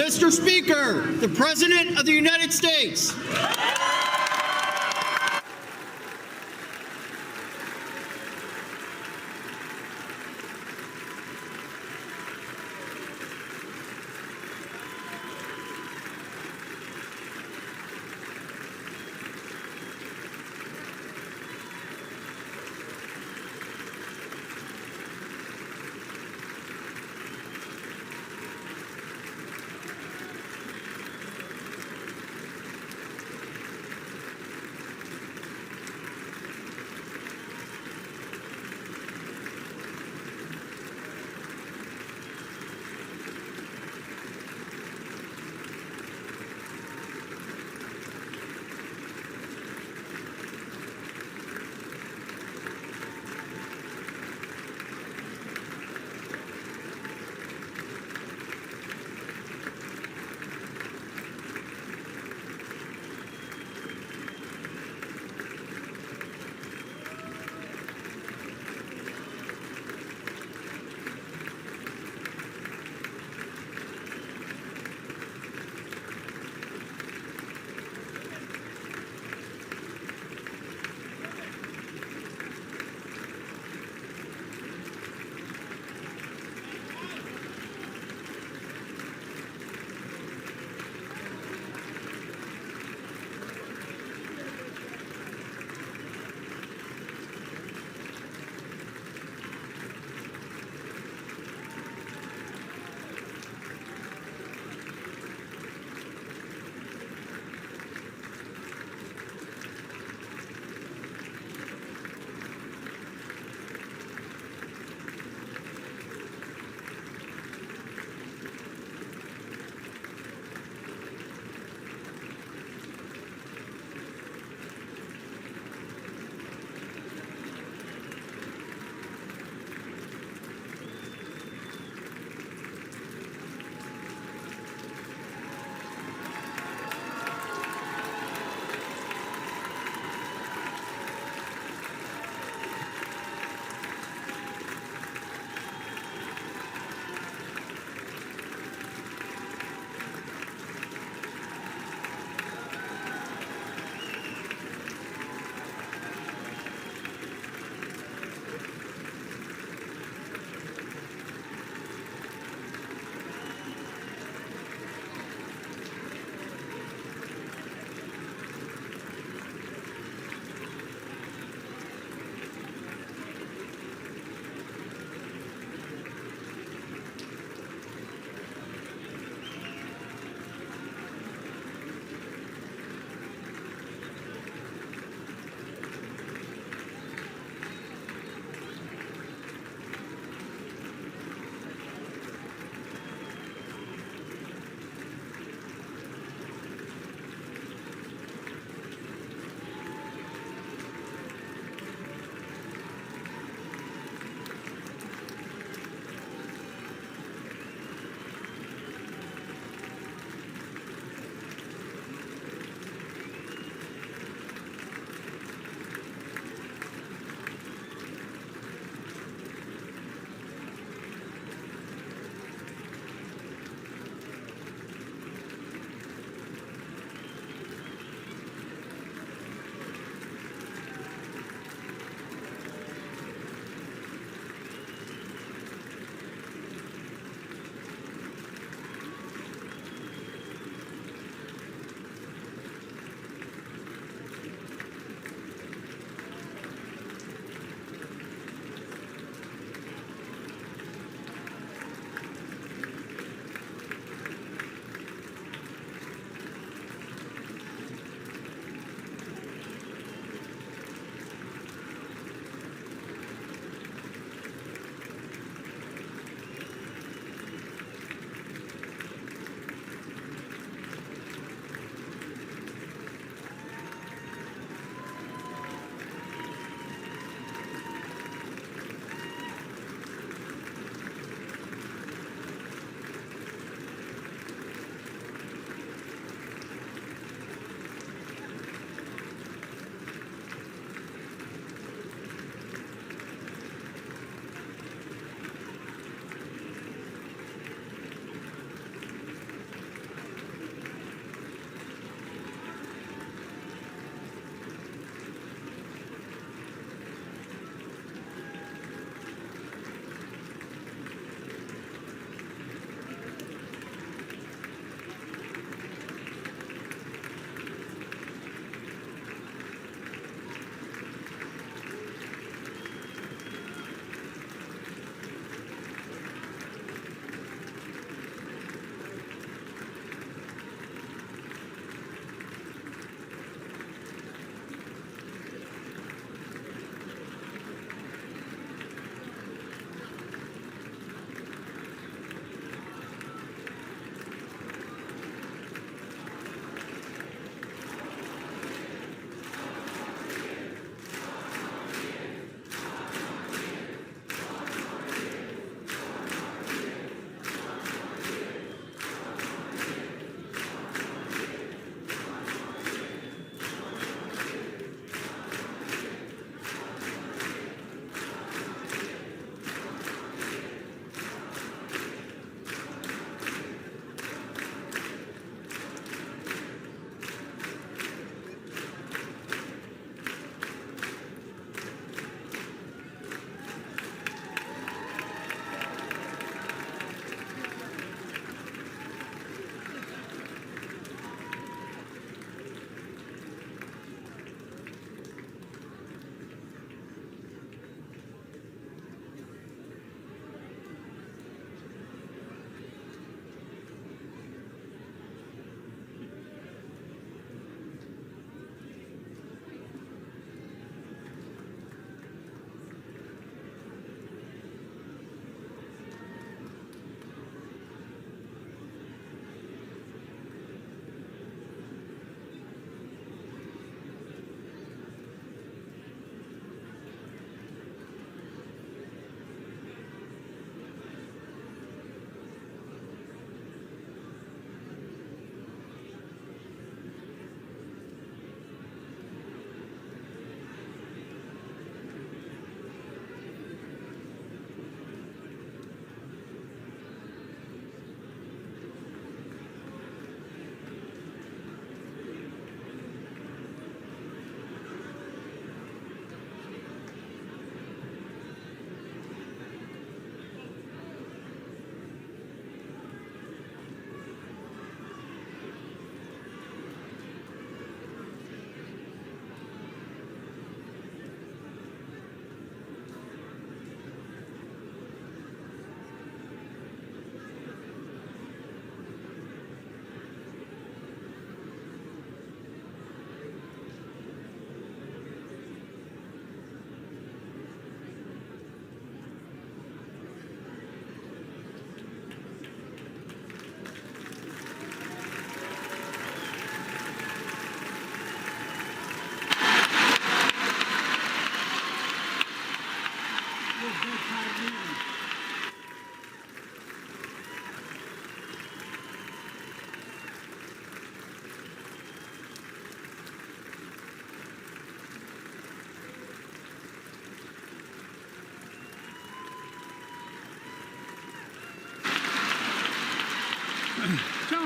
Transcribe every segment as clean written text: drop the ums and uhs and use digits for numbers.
Mr. Speaker, the President of the United States.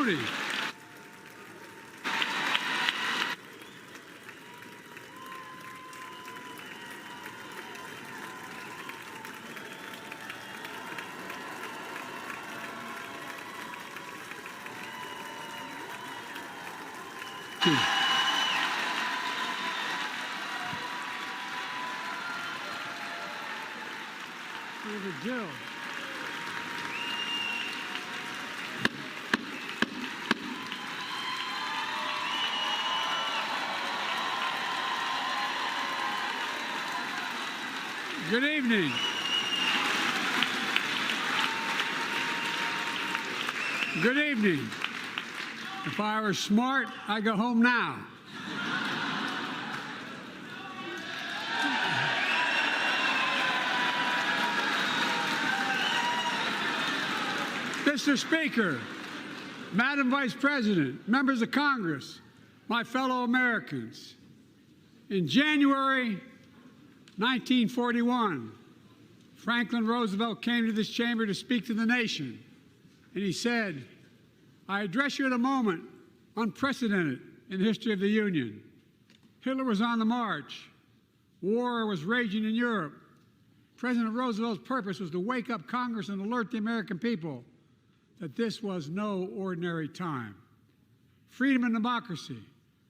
Tony. Jill. Good evening. Good evening. If I were smart, I'd go home now. Mr. Speaker, Madam Vice President, members of Congress, my fellow Americans, in January 1941, Franklin Roosevelt came to this chamber to speak to the nation, and he said, "I address you at a moment unprecedented in the history of the Union. Hitler was on the march. War was raging in Europe. President Roosevelt's purpose was to wake up Congress and alert the American people that this was no ordinary time. Freedom and democracy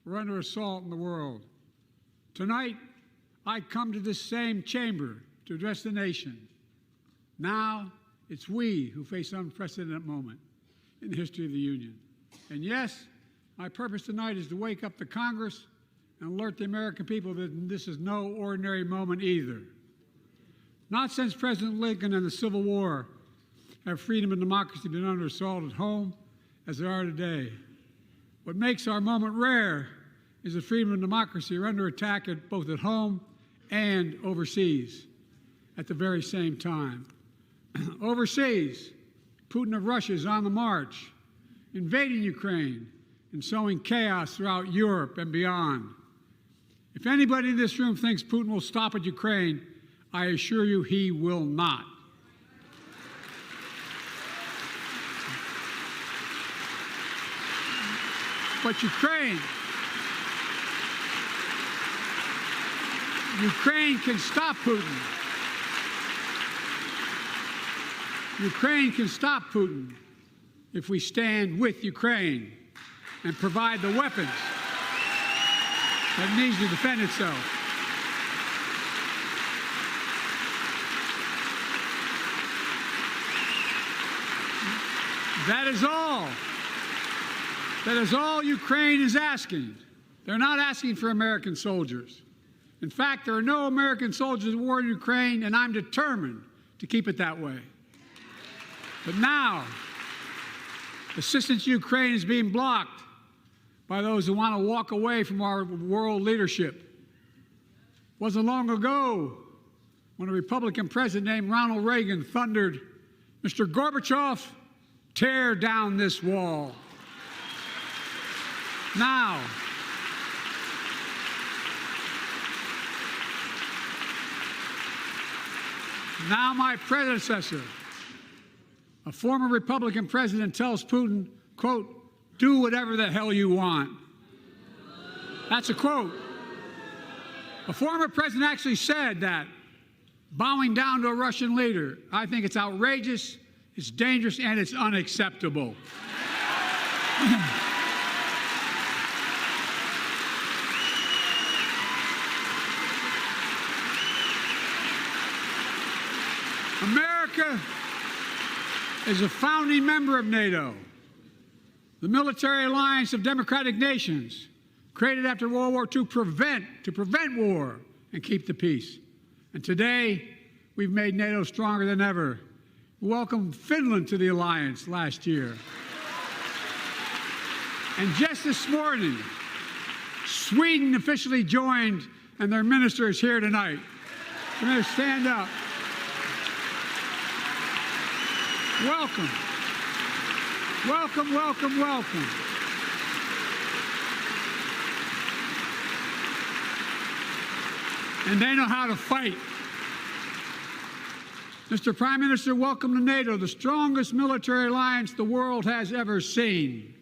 were under assault in the world. Tonight, I come to this same chamber to address the nation. Now, it's we who face an unprecedented moment in the history of the Union. And yes, my purpose tonight is to wake up the Congress and alert the American people that this is no ordinary moment either. Not since President Lincoln and the Civil War have freedom and democracy been under assault at home as they are today. What makes our moment rare is that freedom and democracy are under attack both at home and overseas at the very same time. Overseas, Putin of Russia is on the march, invading Ukraine and sowing chaos throughout Europe and beyond. If anybody in this room thinks Putin will stop at Ukraine, I assure you he will not. But Ukraine can stop Putin. Ukraine can stop Putin if we stand with Ukraine and provide the weapons that it needs to defend itself. That is all. That is all Ukraine is asking. They're not asking for American soldiers. In fact, there are no American soldiers at war in Ukraine, and I'm determined to keep it that way. But now, assistance to Ukraine is being blocked by those who want to walk away from our world leadership. It wasn't long ago when a Republican president named Ronald Reagan thundered, "Mr. Gorbachev, tear down this wall." Now, my predecessor, a former Republican president, tells Putin, quote, "Do whatever the hell you want." That's a quote. A former president actually said that, bowing down to a Russian leader. I think it's outrageous, it's dangerous, and it's unacceptable. America is a founding member of NATO, the military alliance of democratic nations created after World War II to prevent war and keep the peace. And today, we've made NATO stronger than ever. We welcomed Finland to the alliance last year. And just this morning, Sweden officially joined, and their minister is here tonight. Come here, stand up. Welcome. Welcome, welcome, welcome. And they know how to fight. Mr. Prime Minister, welcome to NATO, the strongest military alliance the world has ever seen.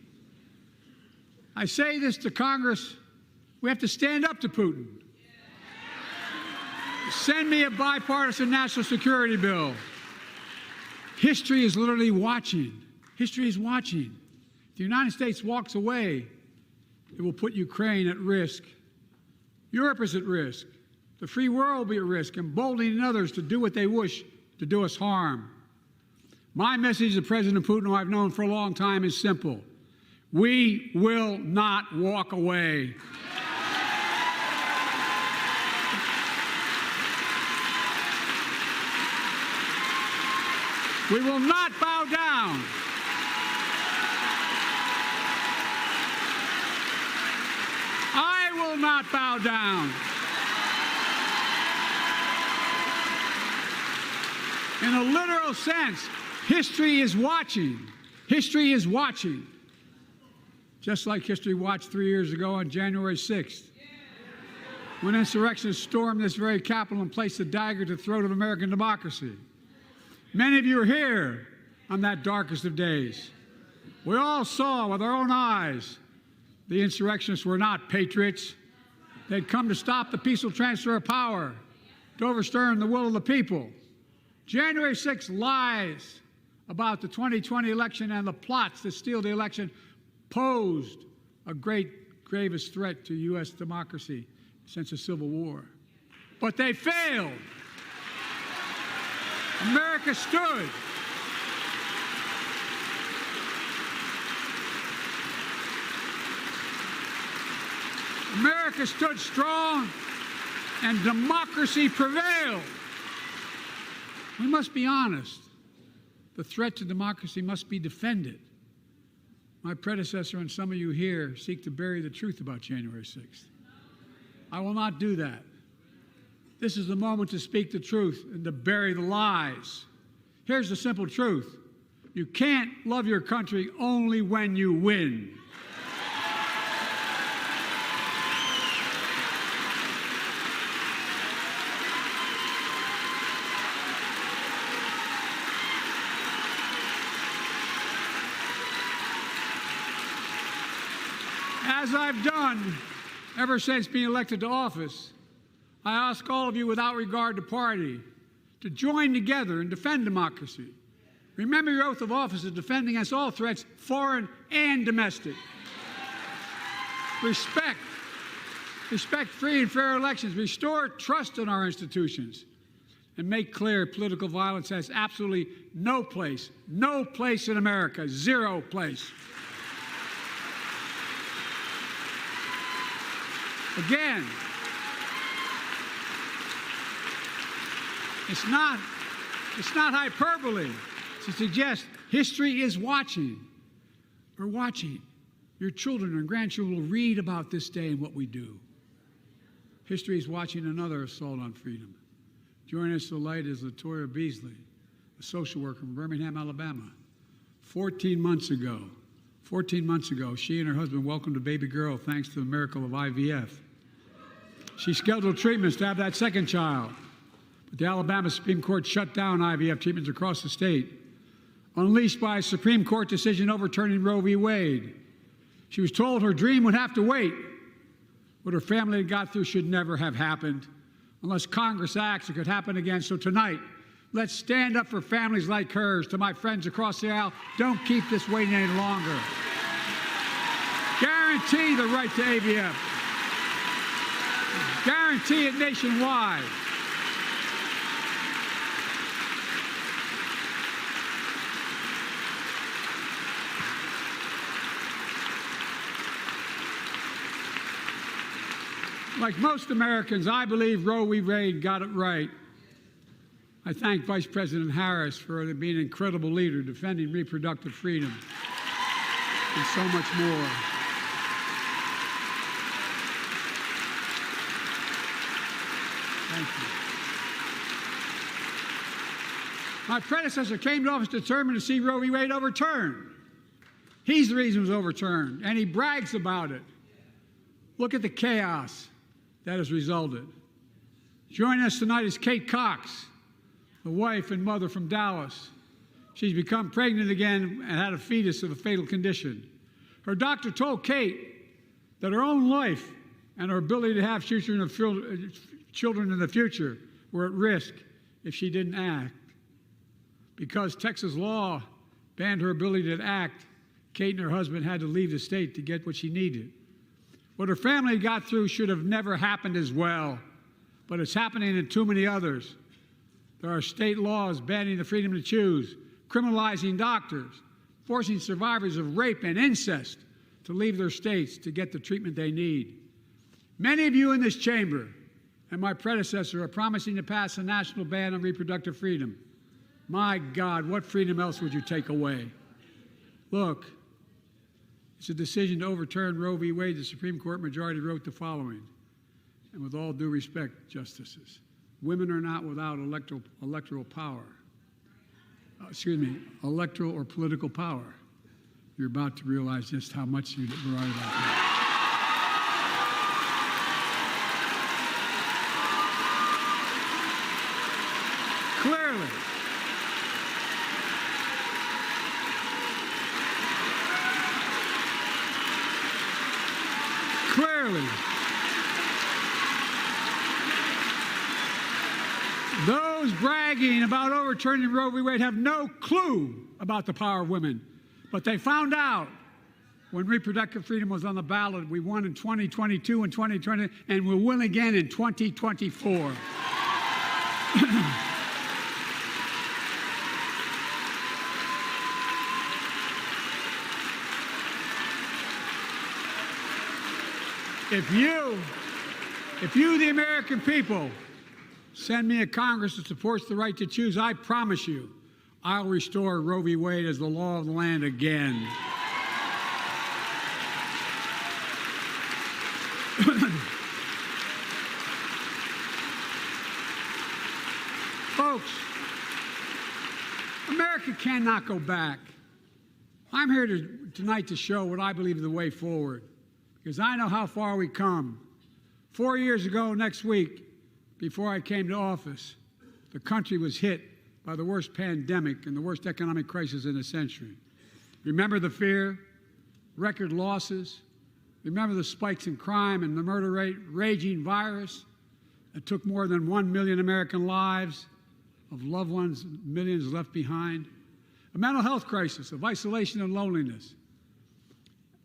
I say this to Congress. We have to stand up to Putin. Send me a bipartisan national security bill. History is literally watching. History is watching. If the United States walks away, it will put Ukraine at risk. Europe is at risk. The free world will be at risk, emboldening others to do what they wish to do us harm. My message to President Putin, who I've known for a long time, is simple. We will not walk away. We will not bow down. I will not bow down. In a literal sense, history is watching. History is watching. Just like history watched 3 years ago on January 6th, when insurrectionists stormed this very Capitol and placed a dagger to the throat of American democracy. Many of you were here on that darkest of days. We all saw with our own eyes the insurrectionists were not patriots. They'd come to stop the peaceful transfer of power, to overturn the will of the people. January 6th lies about the 2020 election and the plots to steal the election posed a great, gravest threat to U.S. democracy since the Civil War. But they failed. America stood. America stood strong, and democracy prevailed. We must be honest. The threat to democracy must be defended. My predecessor and some of you here seek to bury the truth about January 6th. I will not do that. This is the moment to speak the truth and to bury the lies. Here's the simple truth. You can't love your country only when you win. As I've done ever since being elected to office, I ask all of you, without regard to party, to join together and defend democracy. Remember your oath of office to defend against all threats, foreign and domestic. Respect free and fair elections, restore trust in our institutions, and make clear political violence has absolutely no place in America, zero place. Again, it's not hyperbole to suggest history is watching. We're watching. Your children and grandchildren will read about this day and what we do. History is watching another assault on freedom. Joining us tonight is Latoya Beasley, a social worker from Birmingham, Alabama. 14 months ago, she and her husband welcomed a baby girl thanks to the miracle of IVF. She scheduled treatments to have that second child, but the Alabama Supreme Court shut down IVF treatments across the state, unleashed by a Supreme Court decision overturning Roe v. Wade. She was told her dream would have to wait. What her family had got through should never have happened. Unless Congress acts, it could happen again. So tonight, let's stand up for families like hers. To my friends across the aisle, don't keep this waiting any longer. Guarantee the right to AVF. Guarantee it nationwide. Like most Americans, I believe Roe v. Wade got it right. I thank Vice President Harris for being an incredible leader, defending reproductive freedom, and so much more. Thank you. My predecessor came to office determined to see Roe v. Wade overturned. He's the reason it was overturned, and he brags about it. Look at the chaos that has resulted. Joining us tonight is Kate Cox, the wife and mother from Dallas. She's become pregnant again and had a fetus of a fatal condition. Her doctor told Kate that her own life and her ability to have children in the future were at risk if she didn't act. Because Texas law banned her ability to act, Kate and her husband had to leave the state to get what she needed. What her family got through should have never happened as well, but it's happening in too many others. There are state laws banning the freedom to choose, criminalizing doctors, forcing survivors of rape and incest to leave their states to get the treatment they need. Many of you in this chamber and my predecessor are promising to pass a national ban on reproductive freedom. My God, what freedom else would you take away? Look, it's a decision to overturn Roe v. Wade. The Supreme Court majority wrote the following, and with all due respect, justices, women are not without electoral power. Electoral or political power. You're about to realize just how much you were right about that. Clearly, those bragging about overturning Roe v. Wade have no clue about the power of women. But they found out when reproductive freedom was on the ballot. We won in 2022 and 2020, and we'll win again in 2024. If you, the American people, send me a Congress that supports the right to choose, I promise you, I'll restore Roe v. Wade as the law of the land again. Folks, America cannot go back. I'm here tonight to show what I believe is the way forward, because I know how far we come. 4 years ago next week, before I came to office, the country was hit by the worst pandemic and the worst economic crisis in a century. Remember the fear, record losses? Remember the spikes in crime and the murder rate, raging virus that took more than 1 million American lives, of loved ones, millions left behind? A mental health crisis of isolation and loneliness.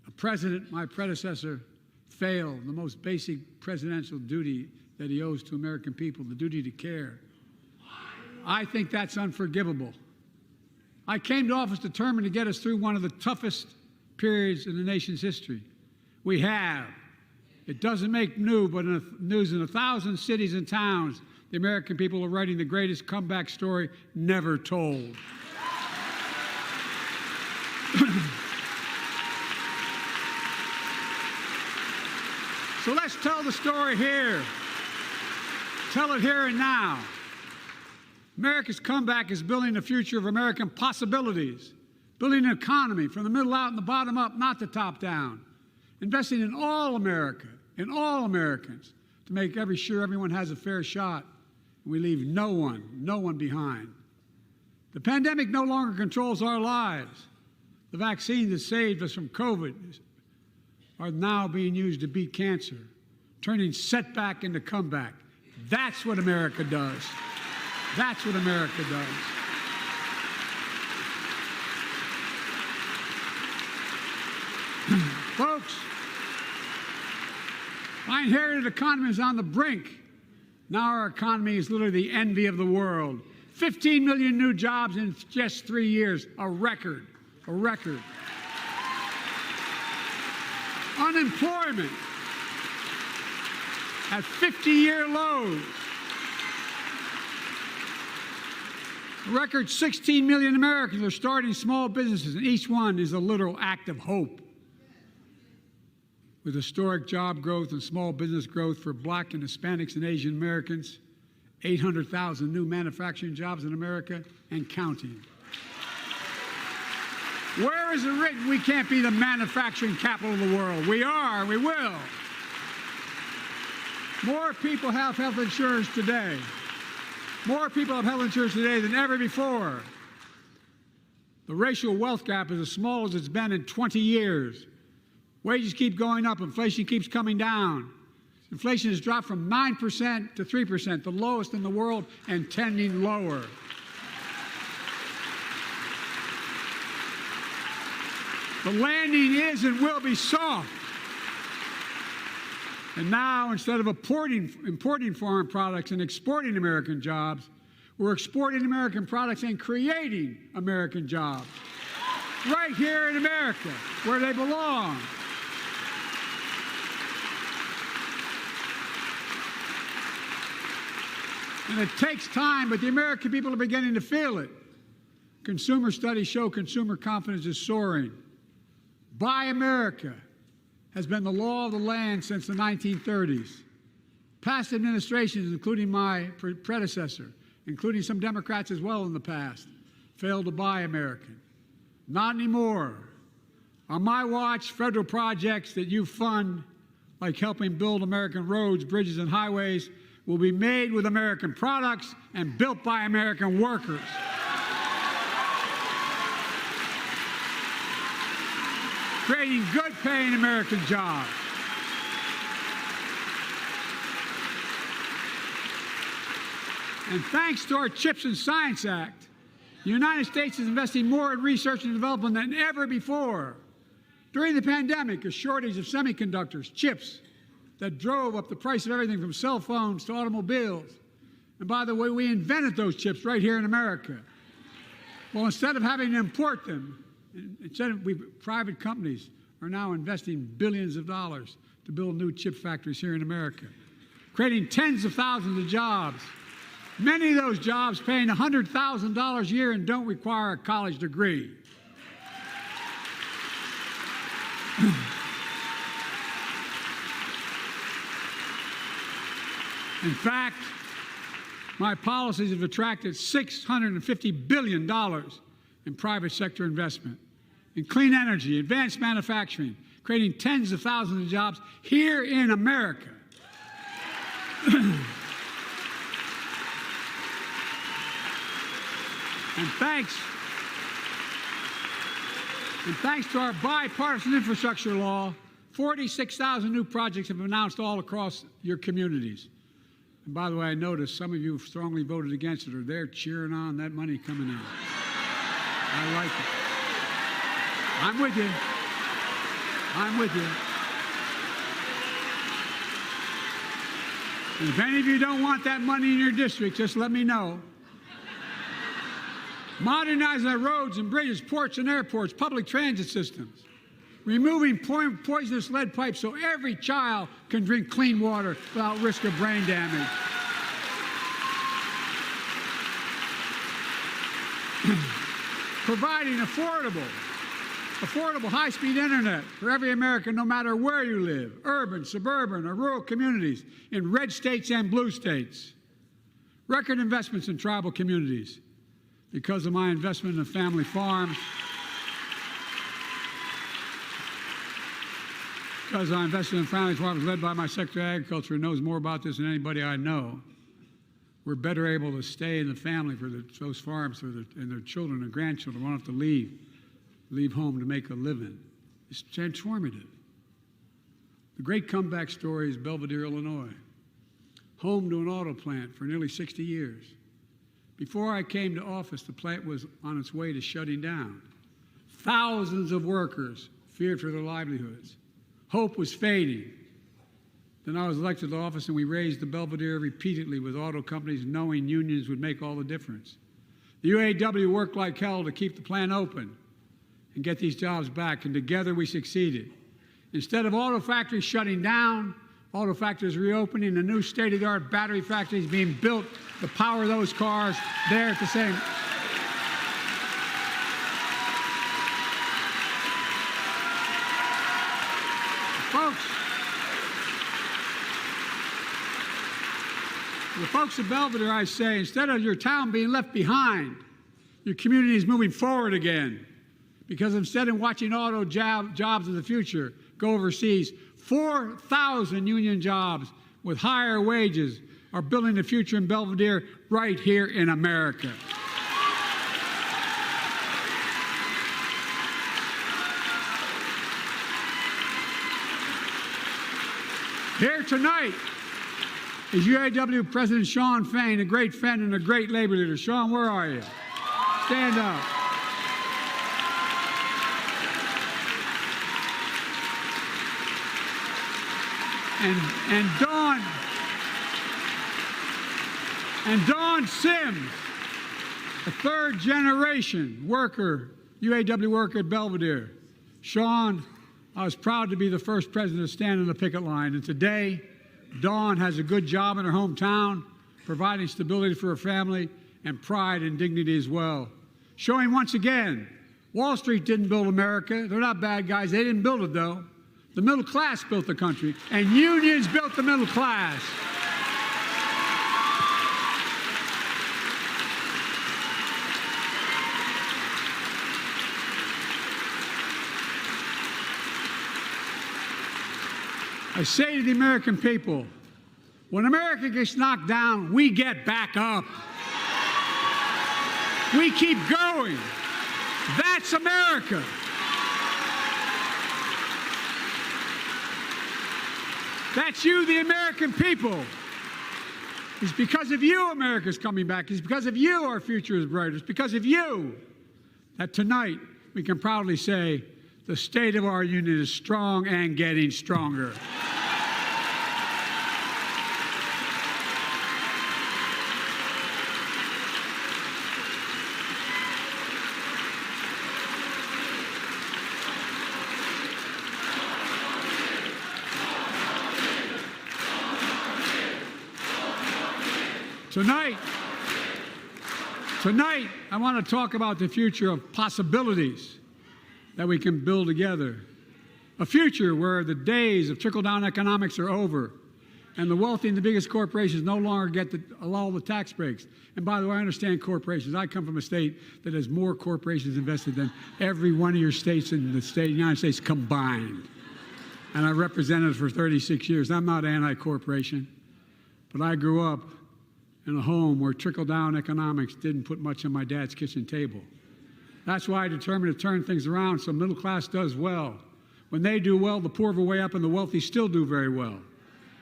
A president, my predecessor, failed the most basic presidential duty that he owes to American people, the duty to care. I think that's unforgivable. I came to office determined to get us through one of the toughest periods in the nation's history. We have. It doesn't make news, but in 1,000 cities and towns, the American people are writing the greatest comeback story never told. So let's tell the story here. Tell it here and now. America's comeback is building the future of American possibilities, building an economy from the middle out and the bottom up, not the top down, investing in all America, in all Americans, to make sure everyone has a fair shot, and we leave no one behind. The pandemic no longer controls our lives. The vaccines that saved us from COVID are now being used to beat cancer, turning setback into comeback. That's what America does. That's what America does. Folks, our inherited economy is on the brink. Now our economy is literally the envy of the world. 15 million new jobs in just 3 years, a record, a record. Unemployment at 50-year lows. A record 16 million Americans are starting small businesses, and each one is a literal act of hope. With historic job growth and small business growth for Black and Hispanics and Asian Americans, 800,000 new manufacturing jobs in America and counting. Where is it written we can't be the manufacturing capital of the world? We are, we will. More people have health insurance today. More people have health insurance today than ever before. The racial wealth gap is as small as it's been in 20 years. Wages keep going up. Inflation keeps coming down. Inflation has dropped from 9% to 3%, the lowest in the world and tending lower. The landing is and will be soft. And now, instead of importing foreign products and exporting American jobs, we're exporting American products and creating American jobs. Right here in America, where they belong. And it takes time, but the American people are beginning to feel it. Consumer studies show consumer confidence is soaring. Buy America has been the law of the land since the 1930s. Past administrations, including my predecessor, including some Democrats as well in the past, failed to buy American. Not anymore. On my watch, federal projects that you fund, like helping build American roads, bridges, and highways, will be made with American products and built by American workers. Creating good-paying American jobs. And thanks to our CHIPS and Science Act, the United States is investing more in research and development than ever before. During the pandemic, a shortage of semiconductors, chips, that drove up the price of everything from cell phones to automobiles. And by the way, we invented those chips right here in America. Well, instead of having to import them, private companies are now investing billions of dollars to build new chip factories here in America, creating tens of thousands of jobs. Many of those jobs paying $100,000 a year and don't require a college degree. In fact, my policies have attracted $650 billion in private sector investment in clean energy, advanced manufacturing, creating tens of thousands of jobs here in America. And thanks to our bipartisan infrastructure law, 46,000 new projects have been announced all across your communities. And by the way, I noticed some of you strongly voted against it, or they're cheering on that money coming in. I like it. I'm with you. I'm with you. And if any of you don't want that money in your district, just let me know. Modernizing our roads and bridges, ports and airports, public transit systems. Removing poisonous lead pipes so every child can drink clean water without risk of brain damage. Providing affordable high-speed internet for every American, no matter where you live, urban, suburban, or rural communities, in red states and blue states. Record investments in tribal communities. Because of my investment in the family farms, because I invested in family farms led by my Secretary of Agriculture, who knows more about this than anybody I know, we're better able to stay in the family for those farms and their children and grandchildren won't have to leave home to make a living. It's transformative. The great comeback story is Belvidere, Illinois, home to an auto plant for nearly 60 years. Before I came to office, the plant was on its way to shutting down. Thousands of workers feared for their livelihoods. Hope was fading. Then I was elected to office, and we raised the Belvidere repeatedly with auto companies, knowing unions would make all the difference. The UAW worked like hell to keep the plant open and get these jobs back, and together we succeeded. Instead of auto factories shutting down, auto factories reopening, a new state-of-the-art battery factories being built to power those cars there at the same. The folks of Belvidere, I say, instead of your town being left behind, your community is moving forward again. Because instead of watching auto jobs of the future go overseas, 4,000 union jobs with higher wages are building the future in Belvidere right here in America. Here tonight is UAW President Shawn Fain, a great friend and a great labor leader. Shawn, where are you? Stand up. And Dawn Sims, a third-generation worker, UAW worker at Belvedere. Shawn, I was proud to be the first president to stand on the picket line, and today, Dawn has a good job in her hometown, providing stability for her family and pride and dignity as well. Showing once again, Wall Street didn't build America. They're not bad guys. They didn't build it, though. The middle class built the country, and unions built the middle class. I say to the American people, when America gets knocked down, we get back up. We keep going. That's America. That's you, the American people. It's because of you America's coming back. It's because of you our future is brighter. It's because of you that tonight we can proudly say the state of our union is strong and getting stronger. Tonight, I want to talk about the future of possibilities that we can build together. A future where the days of trickle-down economics are over and the wealthy and the biggest corporations no longer get all the tax breaks. And by the way, I understand corporations. I come from a state that has more corporations invested than every one of your states in the United States combined. And I represented it for 36 years. I'm not anti-corporation, but I grew up in a home where trickle-down economics didn't put much on my dad's kitchen table. That's why I determined to turn things around so middle class does well. When they do well, the poor go way up and the wealthy still do very well.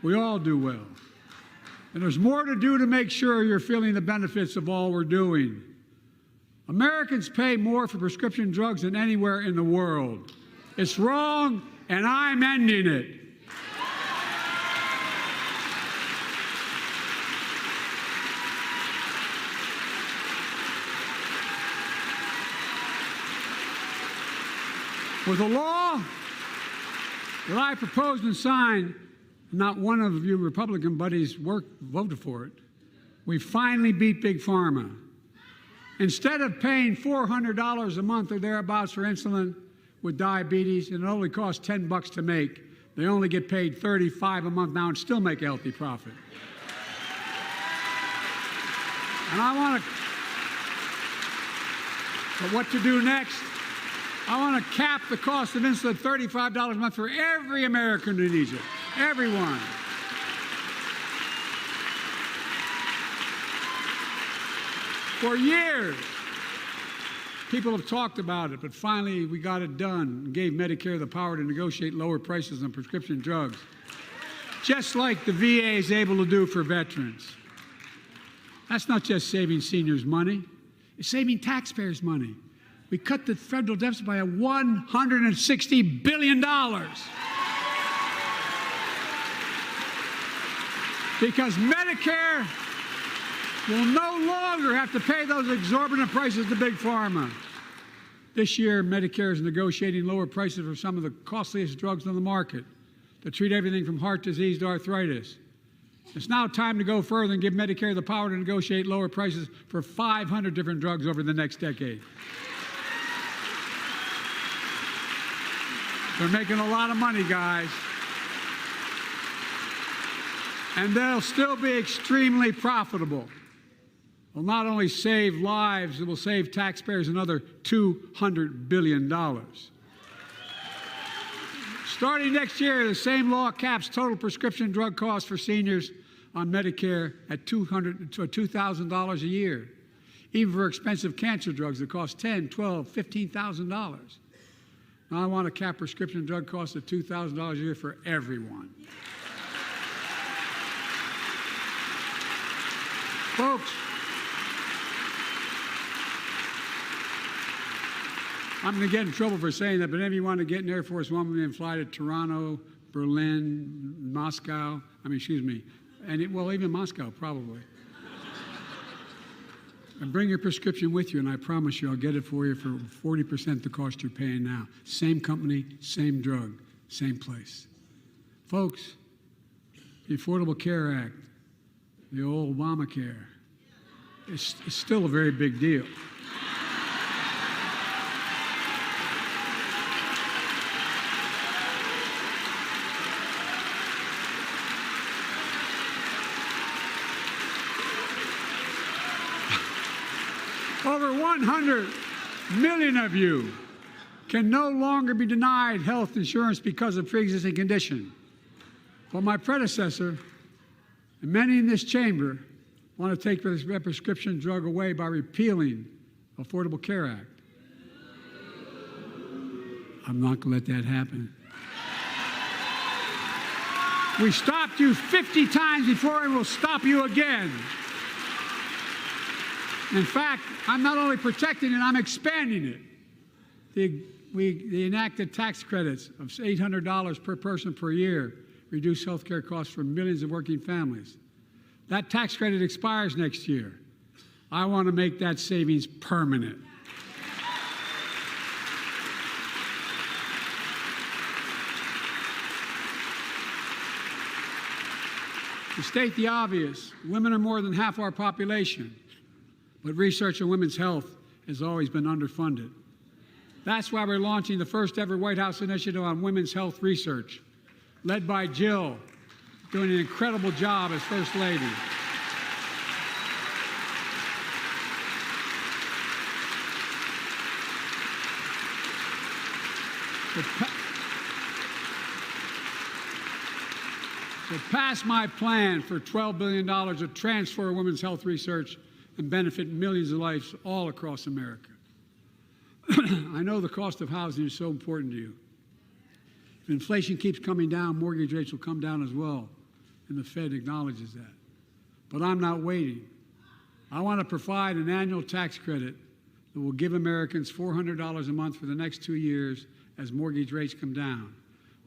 We all do well. And there's more to do to make sure you're feeling the benefits of all we're doing. Americans pay more for prescription drugs than anywhere in the world. It's wrong, and I'm ending it. With a law that I proposed and signed, not one of you Republican buddies voted for it, we finally beat Big Pharma. Instead of paying $400 a month or thereabouts for insulin with diabetes, and it only costs $10 to make, they only get paid $35 a month now and still make a healthy profit. And but what to do next? I want to cap the cost of insulin at $35 a month for every American who needs it. Everyone. For years, people have talked about it, but finally we got it done and gave Medicare the power to negotiate lower prices on prescription drugs, just like the VA is able to do for veterans. That's not just saving seniors money, it's saving taxpayers money. We cut the federal deficit by $160 billion. Because Medicare will no longer have to pay those exorbitant prices to Big Pharma. This year, Medicare is negotiating lower prices for some of the costliest drugs on the market that treat everything from heart disease to arthritis. It's now time to go further and give Medicare the power to negotiate lower prices for 500 different drugs over the next decade. They're making a lot of money, guys. And they'll still be extremely profitable. Will not only save lives, it will save taxpayers another $200 billion. Starting next year, the same law caps total prescription drug costs for seniors on Medicare at $2,000 a year, even for expensive cancer drugs that cost $10,000, $12,000, $15,000. Now I want to cap prescription drug costs at $2,000 a year for everyone. Folks, I'm going to get in trouble for saying that, but if you want to get an Air Force One and fly to Toronto, Berlin, Moscow, well, even Moscow, probably. And bring your prescription with you, and I promise you I'll get it for you for 40% the cost you're paying now. Same company, same drug, same place. Folks, the Affordable Care Act, the old Obamacare, is still a very big deal. Over 100 million of you can no longer be denied health insurance because of pre-existing condition. But my predecessor, and many in this chamber, want to take this prescription drug away by repealing the Affordable Care Act. I'm not going to let that happen. We stopped you 50 times before, and we'll stop you again. In fact, I'm not only protecting it, I'm expanding it. They enacted tax credits of $800 per person per year, reduce health care costs for millions of working families. That tax credit expires next year. I want to make that savings permanent. To state the obvious, women are more than half our population. But research on women's health has always been underfunded. That's why we're launching the first ever White House initiative on women's health research, led by Jill, doing an incredible job as First Lady. So pass my plan for $12 billion to transfer women's health research and benefit millions of lives all across America. I know the cost of housing is so important to you. If inflation keeps coming down, mortgage rates will come down as well, and the Fed acknowledges that. But I'm not waiting. I want to provide an annual tax credit that will give Americans $400 a month for the next 2 years as mortgage rates come down,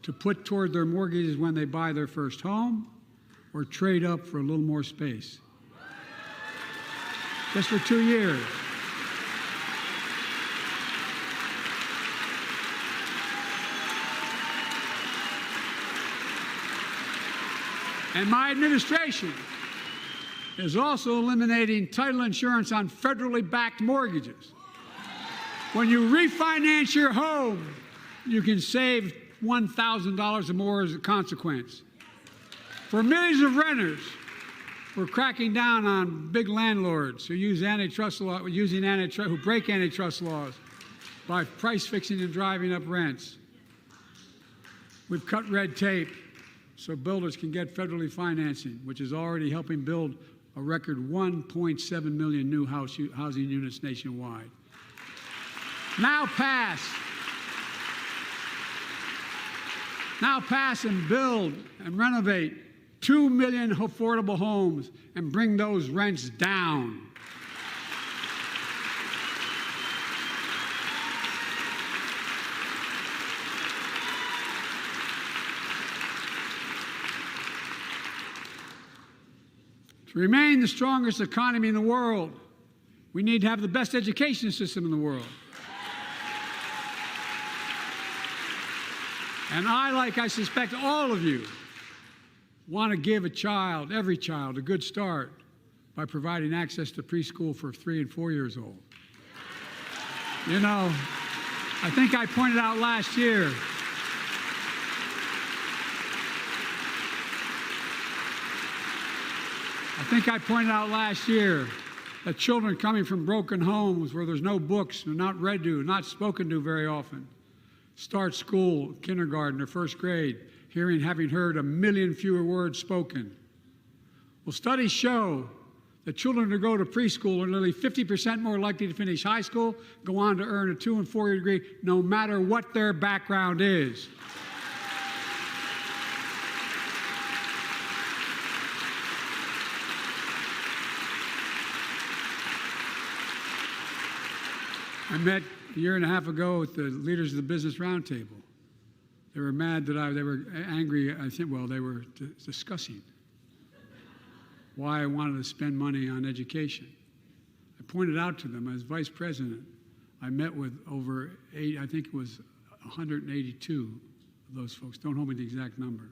to put toward their mortgages when they buy their first home or trade up for a little more space. Just for 2 years. And my administration is also eliminating title insurance on federally backed mortgages. When you refinance your home, you can save $1,000 or more as a consequence. For millions of renters, we're cracking down on big landlords who use antitrust law, who break antitrust laws by price fixing and driving up rents. We've cut red tape so builders can get federally financing, which is already helping build a record 1.7 million new housing units nationwide. Now pass and build and renovate 2 million affordable homes and bring those rents down. To remain the strongest economy in the world, we need to have the best education system in the world. And I, like I suspect all of you, want to give every child, a good start by providing access to preschool for 3 and 4 years old. You know, I think I pointed out last year that children coming from broken homes where there's no books, they're not read to, not spoken to very often, start school, kindergarten, or first grade, having heard 1 million fewer words spoken. Well, studies show that children who go to preschool are nearly 50% more likely to finish high school, go on to earn a 2- and 4-year degree, no matter what their background is. I met a year and a half ago with the leaders of the Business Roundtable. They were mad that they were angry, I think, well, they were discussing why I wanted to spend money on education. I pointed out to them as vice president, I met with over I think it was 182 of those folks. Don't hold me to the exact number.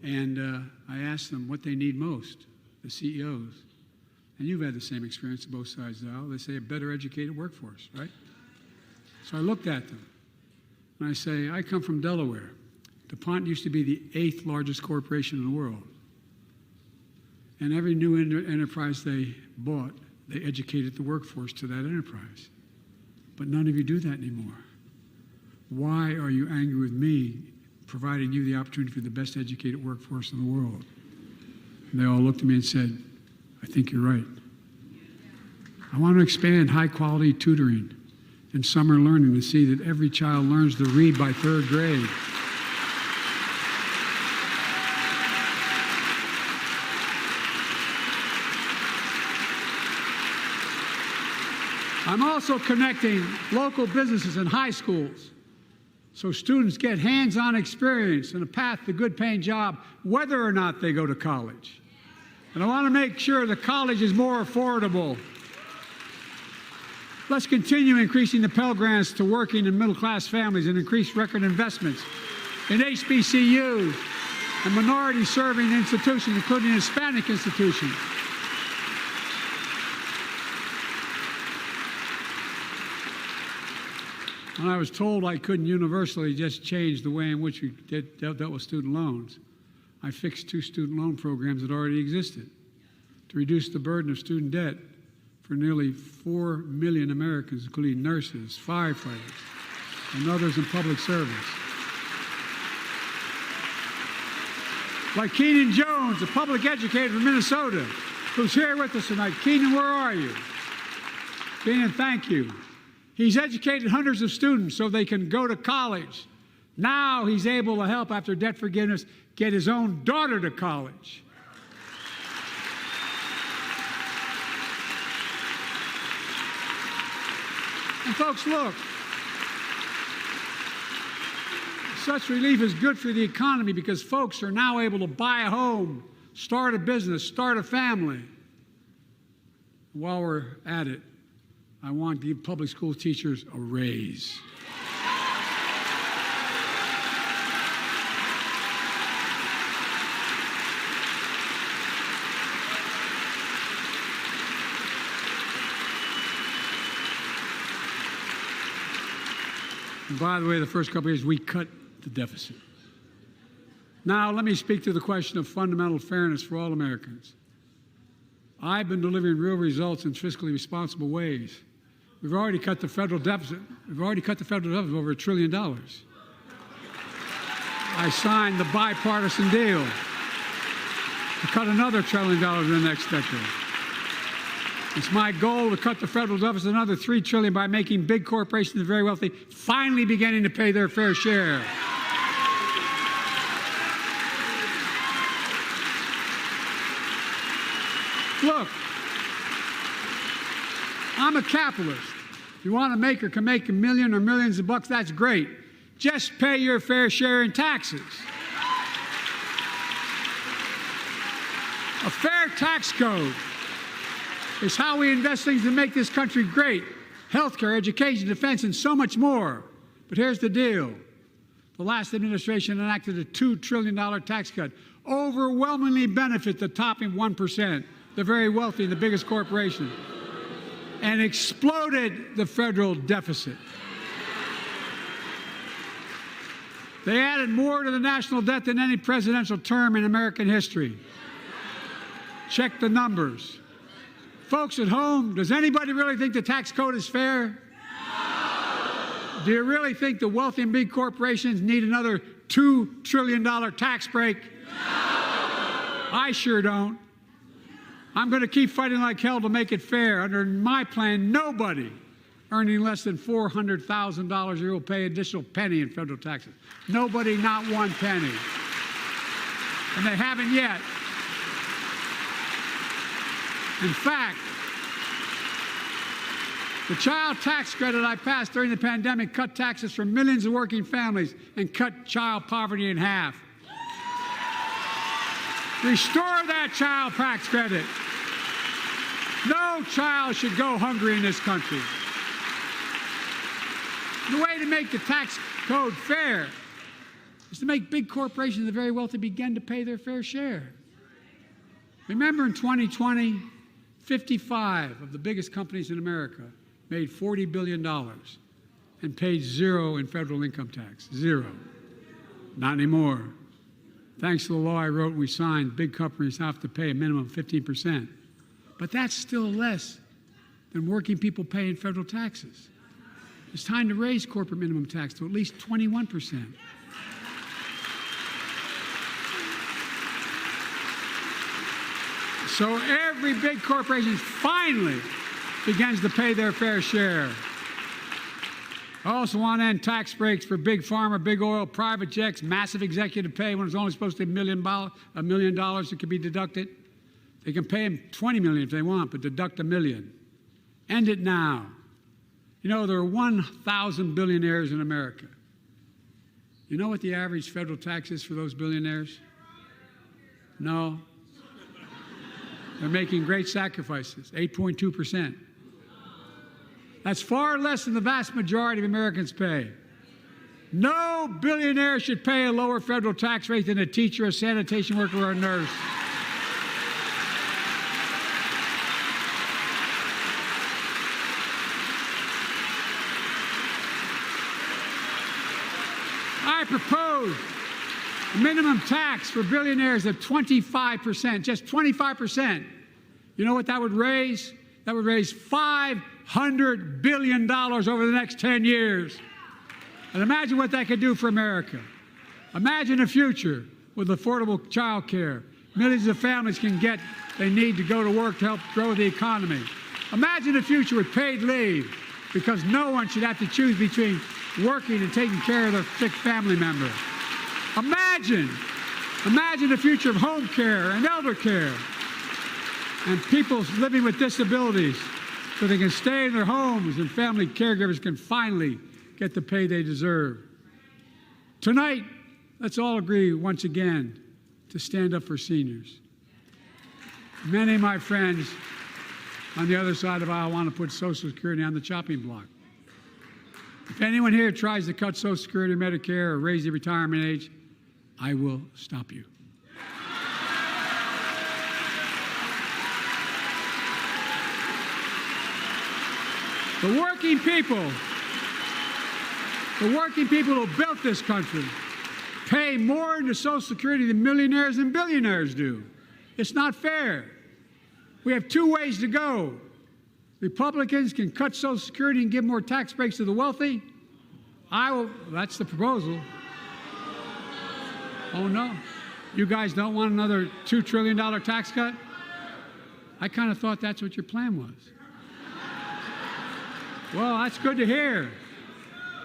And I asked them what they need most, the CEOs. And you've had the same experience on both sides of the aisle. They say a better educated workforce, right? So I looked at them and I say, I come from Delaware. DuPont used to be the 8th largest corporation in the world. And every new enterprise they bought, they educated the workforce to that enterprise. But none of you do that anymore. Why are you angry with me providing you the opportunity for the best educated workforce in the world? And they all looked at me and said, I think you're right. I want to expand high-quality tutoring and summer learning to see that every child learns to read by 3rd grade. I'm also connecting local businesses and high schools so students get hands-on experience and a path to a good-paying job whether or not they go to college. And I want to make sure the college is more affordable. Let's continue increasing the Pell Grants to working and middle-class families and increase record investments in HBCUs and minority-serving institutions, including Hispanic institutions. When I was told I couldn't universally just change the way in which we dealt with student loans, I fixed 2 student loan programs that already existed to reduce the burden of student debt for nearly 4 million Americans, including nurses, firefighters, and others in public service. Like Keenan Jones, a public educator from Minnesota, who's here with us tonight. Keenan, where are you? Keenan, thank you. He's educated hundreds of students so they can go to college. Now he's able to help, after debt forgiveness, get his own daughter to college. And folks, look, such relief is good for the economy because folks are now able to buy a home, start a business, start a family. While we're at it, I want to give public school teachers a raise. And by the way, the first couple of years, we cut the deficit. Now, let me speak to the question of fundamental fairness for all Americans. I've been delivering real results in fiscally responsible ways. We've already cut the federal deficit. We've already cut the federal deficit over $1 trillion. I signed the bipartisan deal to cut another $1 trillion in the next decade. It's my goal to cut the federal deficit another $3 trillion by making big corporations and very wealthy finally beginning to pay their fair share. Look, I'm a capitalist. If you want to make or can make $1 million or millions of bucks, that's great. Just pay your fair share in taxes. A fair tax code is how we invest things to make this country great. Healthcare, education, defense, and so much more. But here's the deal. The last administration enacted a $2 trillion tax cut, overwhelmingly benefit the top 1%, the very wealthy and the biggest corporations, and exploded the federal deficit. They added more to the national debt than any presidential term in American history. Check the numbers. Folks at home, does anybody really think the tax code is fair? No. Do you really think the wealthy and big corporations need another $2 trillion tax break? No. I sure don't. I'm going to keep fighting like hell to make it fair. Under my plan, nobody earning less than $400,000 a year will pay an additional penny in federal taxes. Nobody, not one penny. And they haven't yet. In fact, The child tax credit I passed during the pandemic cut taxes for millions of working families and cut child poverty in half. Restore that child tax credit. No child should go hungry in this country. The way to make the tax code fair is to make big corporations and the very wealthy begin to pay their fair share. Remember in 2020, 55 of the biggest companies in America made $40 billion and paid zero in federal income tax. Zero. Not anymore. Thanks to the law I wrote and we signed, big companies have to pay a minimum of 15%. But that's still less than working people pay in federal taxes. It's time to raise corporate minimum tax to at least 21%. So every big corporation finally begins to pay their fair share. I also want to end tax breaks for big pharma, big oil, private jets, massive executive pay when it's only supposed to be $1 million that could be deducted. They can pay them $20 million if they want, but deduct $1 million. End it now. You know, there are 1,000 billionaires in America. You know what the average federal tax is for those billionaires? No. They're making great sacrifices, 8.2%. That's far less than the vast majority of Americans pay. No billionaire should pay a lower federal tax rate than a teacher, a sanitation worker, or a nurse. I propose a minimum tax for billionaires of 25%, just 25%. You know what that would raise? That would raise $500 billion over the next 10 years. And imagine what that could do for America. Imagine a future with affordable child care. Millions of families can get they need to go to work to help grow the economy. Imagine a future with paid leave, because no one should have to choose between working and taking care of their sick family member. Imagine the future of home care and elder care and people living with disabilities so they can stay in their homes and family caregivers can finally get the pay they deserve. Tonight, let's all agree once again to stand up for seniors. Many of my friends on the other side of the aisle want to put Social Security on the chopping block. If anyone here tries to cut Social Security or Medicare or raise the retirement age, I will stop you. The working people who built this country pay more into Social Security than millionaires and billionaires do. It's not fair. We have two ways to go. Republicans can cut Social Security and give more tax breaks to the wealthy. That's the proposal. Oh no, you guys don't want another $2 trillion tax cut? I kind of thought that's what your plan was. Well, that's good to hear.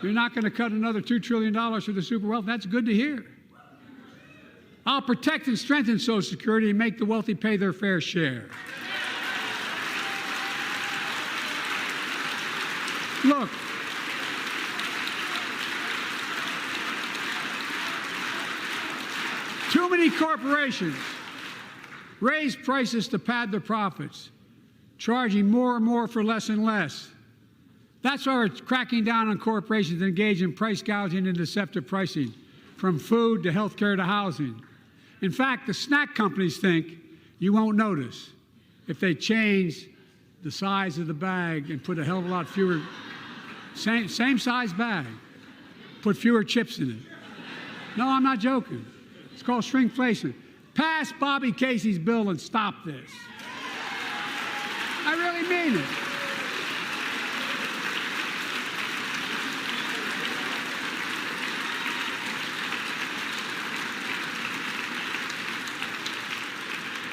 You're not going to cut another $2 trillion for the super wealthy. That's good to hear. I'll protect and strengthen Social Security and make the wealthy pay their fair share. Look, too many corporations raise prices to pad their profits, charging more and more for less and less. That's why we're cracking down on corporations that engage in price gouging and deceptive pricing, from food to health care to housing. In fact, the snack companies think you won't notice if they change the size of the bag and put a hell of a lot fewer, same size bag, put fewer chips in it. No, I'm not joking. It's called shrinkflation. Pass Bobby Casey's bill and stop this. I really mean it.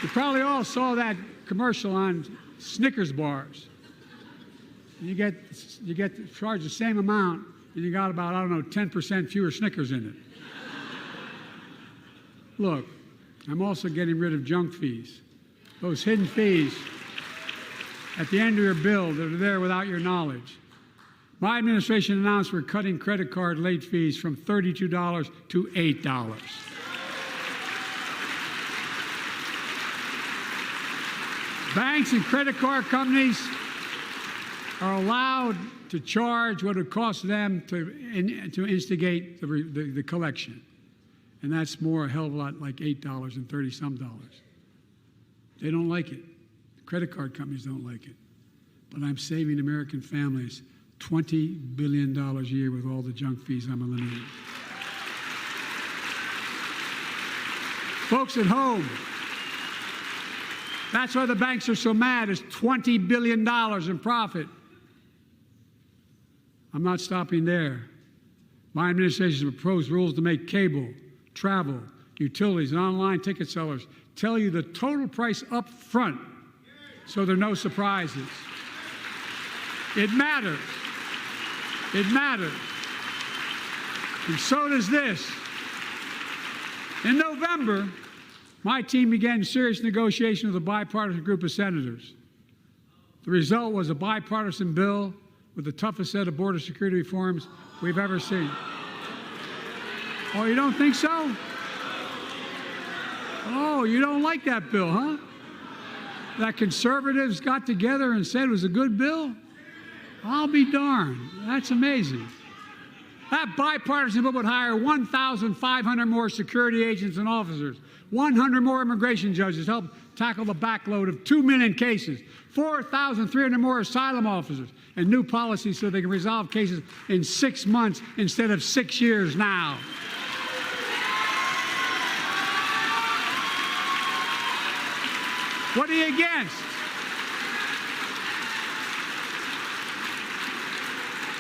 You probably all saw that commercial on Snickers bars. You get charged the same amount, and you got about, 10% fewer Snickers in it. Look, I'm also getting rid of junk fees. Those hidden fees at the end of your bill that are there without your knowledge. My administration announced we're cutting credit card late fees from $32 to $8. Banks and credit card companies are allowed to charge what it costs them to instigate the collection. And that's more a hell of a lot like $8 and 30-some dollars. They don't like it. The credit card companies don't like it. But I'm saving American families $20 billion a year with all the junk fees I'm eliminating. Folks at home, that's why the banks are so mad. It's $20 billion in profit. I'm not stopping there. My administration has proposed rules to make cable, travel, utilities, and online ticket sellers tell you the total price up front so there are no surprises. It matters. It matters. And so does this. In November, my team began serious negotiation with a bipartisan group of senators. The result was a bipartisan bill with the toughest set of border security reforms we've ever seen. Oh, you don't think so? Oh, you don't like that bill, huh? That conservatives got together and said it was a good bill? I'll be darned. That's amazing. That bipartisan bill would hire 1,500 more security agents and officers, 100 more immigration judges to help tackle the backload of 2 million cases, 4,300 more asylum officers, and new policies so they can resolve cases in 6 months instead of 6 years now. What are you against?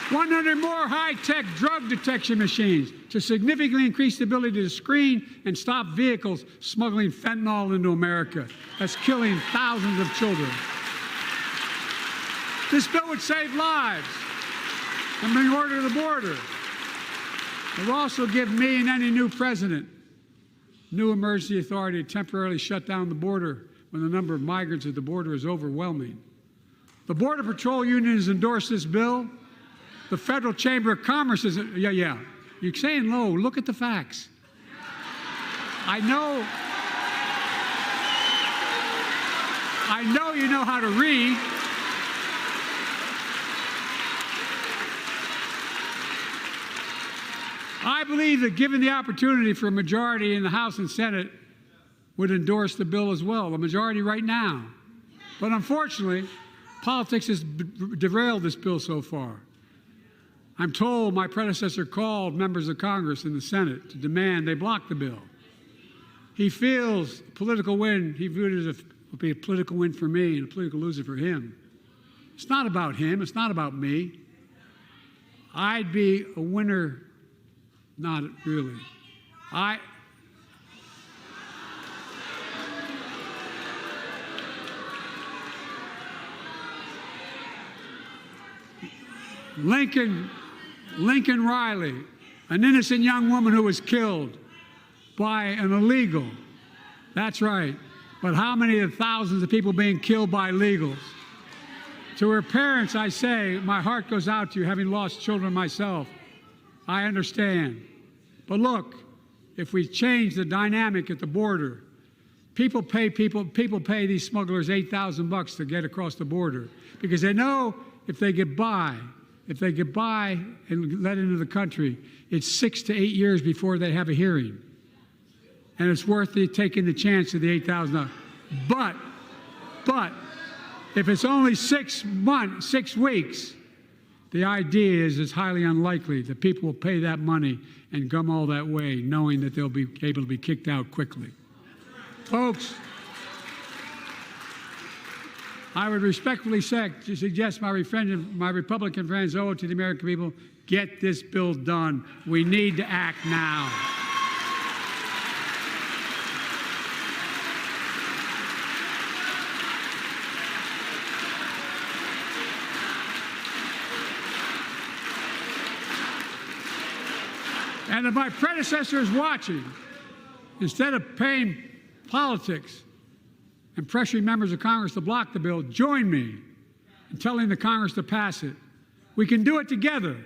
100 more high-tech drug detection machines to significantly increase the ability to screen and stop vehicles smuggling fentanyl into America. That's killing thousands of children. This bill would save lives and bring order to the border. It will also give me and any new president new emergency authority to temporarily shut down the border when the number of migrants at the border is overwhelming. The Border Patrol Union has endorsed this bill. The Federal Chamber of Commerce is, yeah. You're saying low. Look at the facts. I know you know how to read. I believe that given the opportunity for a majority in the House and Senate would endorse the bill as well, a majority right now. But unfortunately, politics has derailed this bill so far. I'm told my predecessor called members of Congress in the Senate to demand they block the bill. He feels a political win, he viewed it as would be a political win for me and a political loser for him. It's not about him, it's not about me. I'd be a winner, not really. Lincoln Riley, an innocent young woman who was killed by an illegal. That's right. But how many of the thousands of people being killed by illegals? To her parents, I say, my heart goes out to you, having lost children myself. I understand. But look, if we change the dynamic at the border, people pay these smugglers $8,000 to get across the border because they know if they get by and let into the country, it's 6 to 8 years before they have a hearing. And it's worth taking the chance of the $8,000. But if it's only 6 weeks, the idea is it's highly unlikely that people will pay that money and come all that way knowing that they'll be able to be kicked out quickly. Folks, I would respectfully suggest my Republican friends owe it to the American people, get this bill done. We need to act now. And if my predecessor is watching, instead of paying politics and pressuring members of Congress to block the bill, join me and telling the Congress to pass it. We can do it together,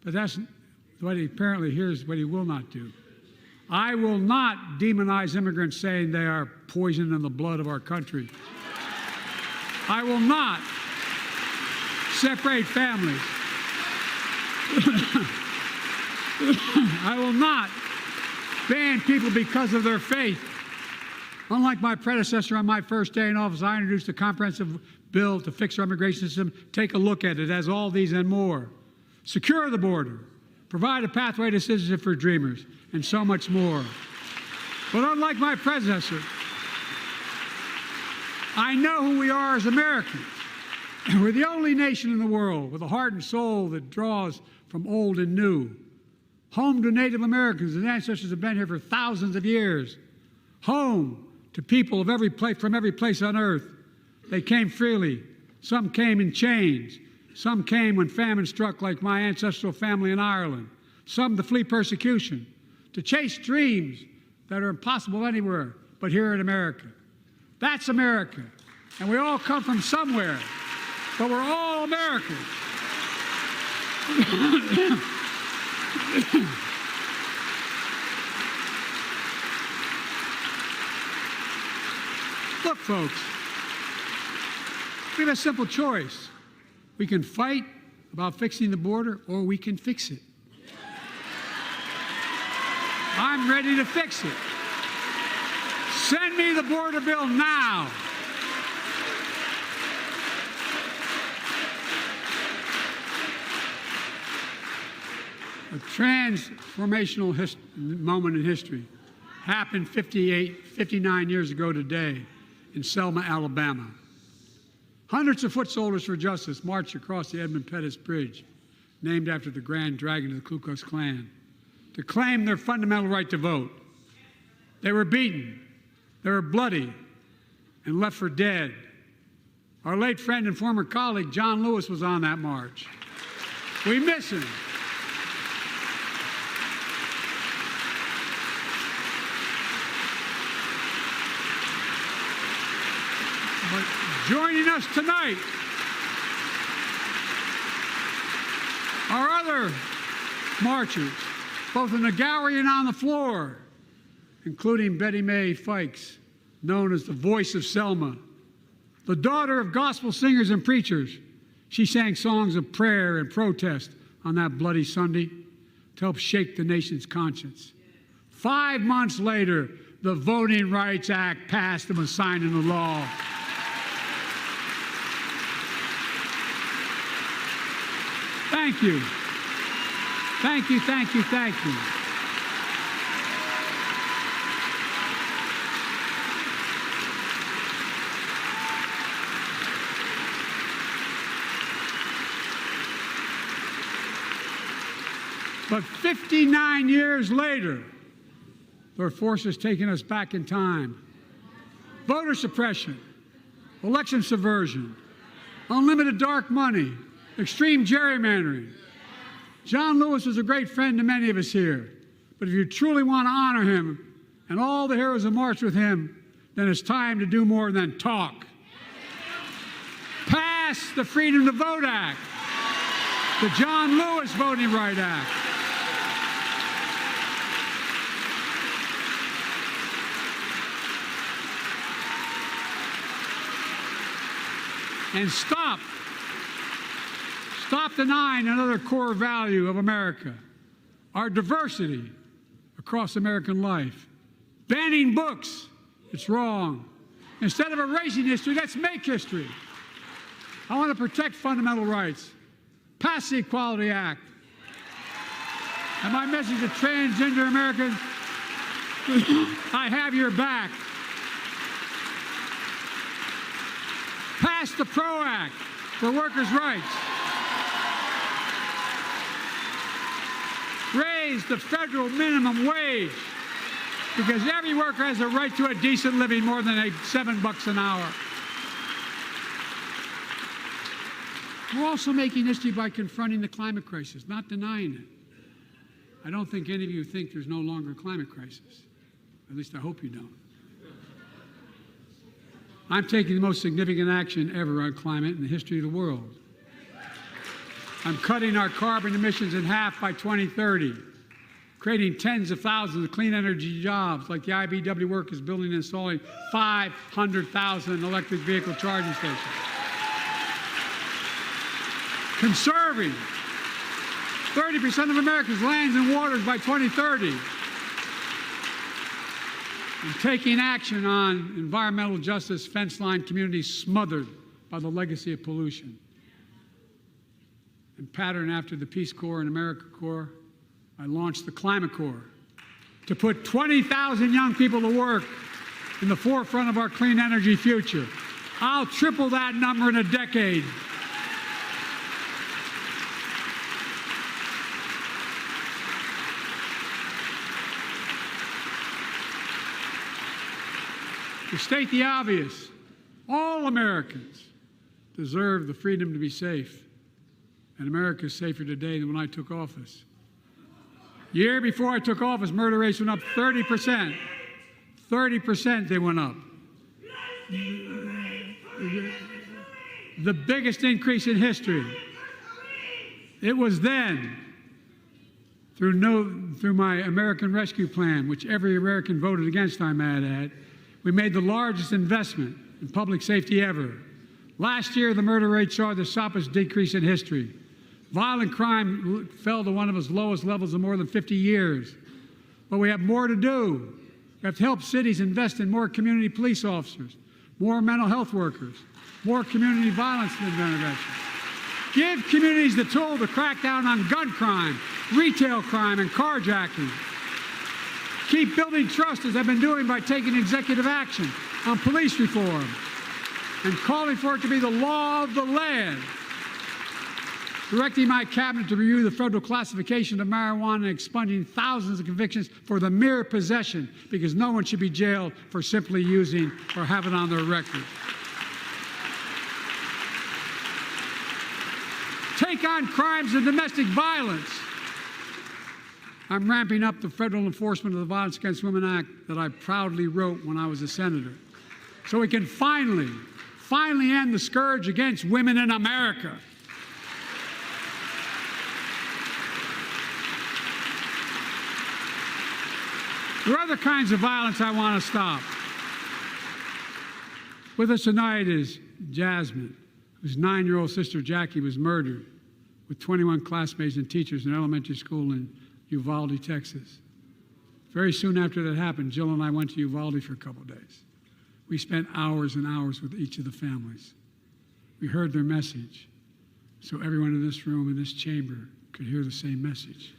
but that's what he apparently here's what he will not do. I will not demonize immigrants saying they are poison in the blood of our country. I will not separate families. I will not ban people because of their faith. Unlike my predecessor on my first day in office, I introduced a comprehensive bill to fix our immigration system. Take a look at it. It has all these and more. Secure the border. Provide a pathway to citizenship for dreamers, and so much more. But unlike my predecessor, I know who we are as Americans. We're the only nation in the world with a heart and soul that draws from old and new. Home to Native Americans, whose ancestors have been here for thousands of years. Home to people of every place, from every place on earth. They came freely. Some came in chains. Some came when famine struck, like my ancestral family in Ireland. Some to flee persecution, to chase dreams that are impossible anywhere but here in America. That's America. And we all come from somewhere, but we're all Americans. Look, folks, we have a simple choice. We can fight about fixing the border, or we can fix it. I'm ready to fix it. Send me the border bill now. A transformational moment in history happened 59 years ago today in Selma, Alabama. Hundreds of foot soldiers for justice marched across the Edmund Pettus Bridge, named after the Grand Dragon of the Ku Klux Klan, to claim their fundamental right to vote. They were beaten, they were bloody, and left for dead. Our late friend and former colleague, John Lewis, was on that march. We miss him. But joining us tonight are other marchers, both in the gallery and on the floor, including Betty Mae Fikes, known as the voice of Selma. The daughter of gospel singers and preachers, she sang songs of prayer and protest on that bloody Sunday to help shake the nation's conscience. 5 months later, the Voting Rights Act passed and was signed into law. Thank you. Thank you, thank you, thank you. But 59 years later, there are forces taking us back in time. Voter suppression, election subversion, unlimited dark money, extreme gerrymandering. John Lewis was a great friend to many of us here. But if you truly want to honor him and all the heroes who marched with him, then it's time to do more than talk. Pass the Freedom to Vote Act, the John Lewis Voting Rights Act. And stop denying another core value of America, our diversity across American life. Banning books, it's wrong. Instead of erasing history, let's make history. I want to protect fundamental rights. Pass the Equality Act. And my message to transgender Americans, I have your back. Pass the PRO Act for workers' rights. Raise the federal minimum wage, because every worker has a right to a decent living, more than $7 an hour. We're also making history by confronting the climate crisis, not denying it. I don't think any of you think there's no longer a climate crisis. At least I hope you don't. I'm taking the most significant action ever on climate in the history of the world. I'm cutting our carbon emissions in half by 2030, creating tens of thousands of clean energy jobs like the IBEW workers building and installing 500,000 electric vehicle charging stations. Conserving 30% of America's lands and waters by 2030. And taking action on environmental justice fence line communities smothered by the legacy of pollution. And patterned after the Peace Corps and AmeriCorps, I launched the Climate Corps to put 20,000 young people to work in the forefront of our clean energy future. I'll triple that number in a decade. To state the obvious, all Americans deserve the freedom to be safe, and America is safer today than when I took office. Year before I took office, murder rates went up 30%. 30% they went up. The biggest increase in history. It was then, through my American Rescue Plan, which every American voted against, I might add, we made the largest investment in public safety ever. Last year, the murder rate saw the sharpest decrease in history. Violent crime fell to one of its lowest levels in more than 50 years. But we have more to do. We have to help cities invest in more community police officers, more mental health workers, more community violence intervention. Give communities the tool to crack down on gun crime, retail crime, and carjacking. Keep building trust, as I've been doing by taking executive action on police reform and calling for it to be the law of the land. Directing my cabinet to review the federal classification of marijuana and expunging thousands of convictions for the mere possession, because no one should be jailed for simply using or have it on their record. Take on crimes of domestic violence. I'm ramping up the federal enforcement of the Violence Against Women Act that I proudly wrote when I was a senator, so we can finally end the scourge against women in America. There are other kinds of violence I want to stop. With us tonight is Jasmine, whose 9-year-old sister Jackie was murdered with 21 classmates and teachers in elementary school in Uvalde, Texas. Very soon after that happened, Jill and I went to Uvalde for a couple of days. We spent hours and hours with each of the families. We heard their message, so everyone in this room, in this chamber, could hear the same message.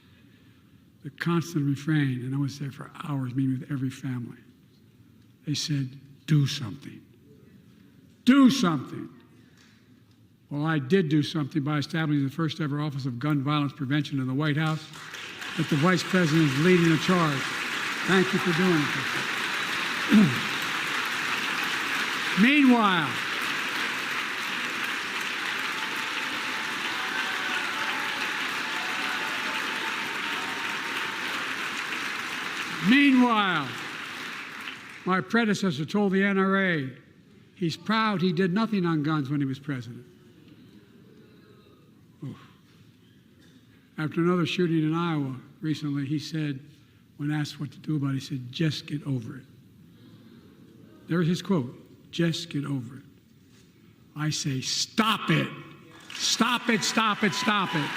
The constant refrain, and I was there for hours meeting with every family. They said, do something. Do something. Well, I did do something by establishing the first ever Office of Gun Violence Prevention in the White House, that the Vice President is leading the charge. Thank you for doing it. Meanwhile, my predecessor told the NRA he's proud he did nothing on guns when he was president. Oof. After another shooting in Iowa recently, he said, when asked what to do about it, he said, just get over it. There's his quote, just get over it. I say, stop it. Stop it, stop it, stop it.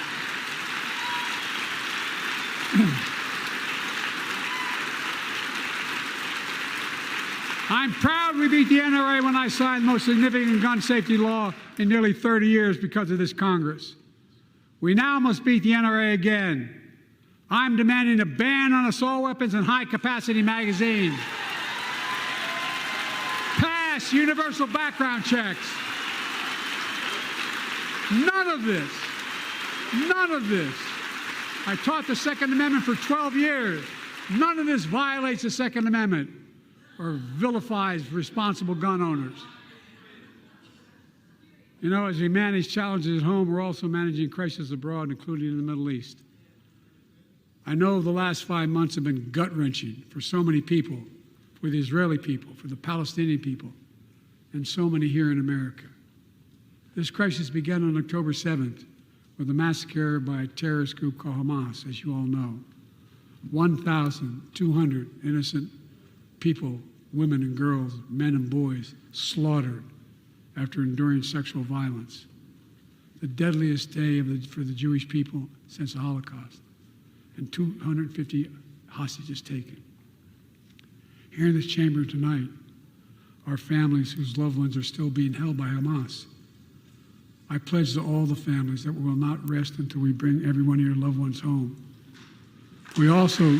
I'm proud we beat the NRA when I signed the most significant gun safety law in nearly 30 years because of this Congress. We now must beat the NRA again. I'm demanding a ban on assault weapons and high-capacity magazines. Pass universal background checks. None of this. I taught the Second Amendment for 12 years. None of this violates the Second Amendment or vilifies responsible gun owners. You know, as we manage challenges at home, we're also managing crises abroad, including in the Middle East. I know the last 5 months have been gut-wrenching for so many people, for the Israeli people, for the Palestinian people, and so many here in America. This crisis began on October 7th with a massacre by a terrorist group called Hamas, as you all know. 1,200 innocent people, women and girls, men and boys, slaughtered after enduring sexual violence. The deadliest day for the Jewish people since the Holocaust, and 250 hostages taken. Here in this chamber tonight are families whose loved ones are still being held by Hamas. I pledge to all the families that we will not rest until we bring every one of your loved ones home. We also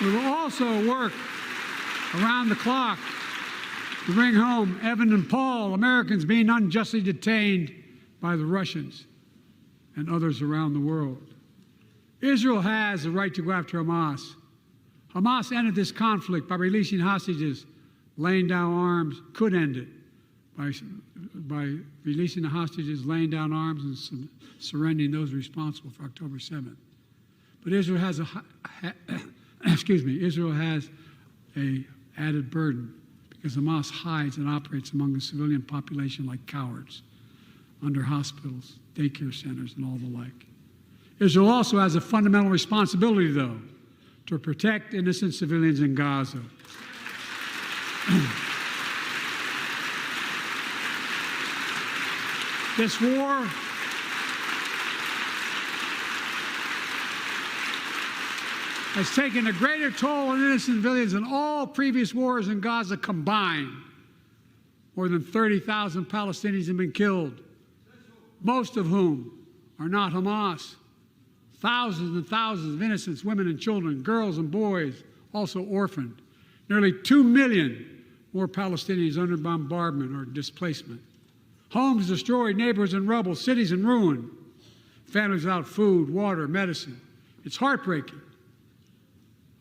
We will also work around the clock to bring home Evan and Paul, Americans being unjustly detained by the Russians and others around the world. Israel has the right to go after Hamas. Hamas ended this conflict by releasing hostages, laying down arms, could end it by releasing the hostages, laying down arms, and surrendering those responsible for October 7th. But Israel has Israel has an added burden because Hamas hides and operates among the civilian population like cowards under hospitals, daycare centers, and all the like. Israel also has a fundamental responsibility, though, to protect innocent civilians in Gaza. This war has taken a greater toll on innocent civilians than all previous wars in Gaza combined. More than 30,000 Palestinians have been killed, most of whom are not Hamas. Thousands and thousands of innocent women and children, girls and boys, also orphaned. Nearly 2 million more Palestinians under bombardment or displacement. Homes destroyed, neighborhoods in rubble, cities in ruin, families without food, water, medicine. It's heartbreaking.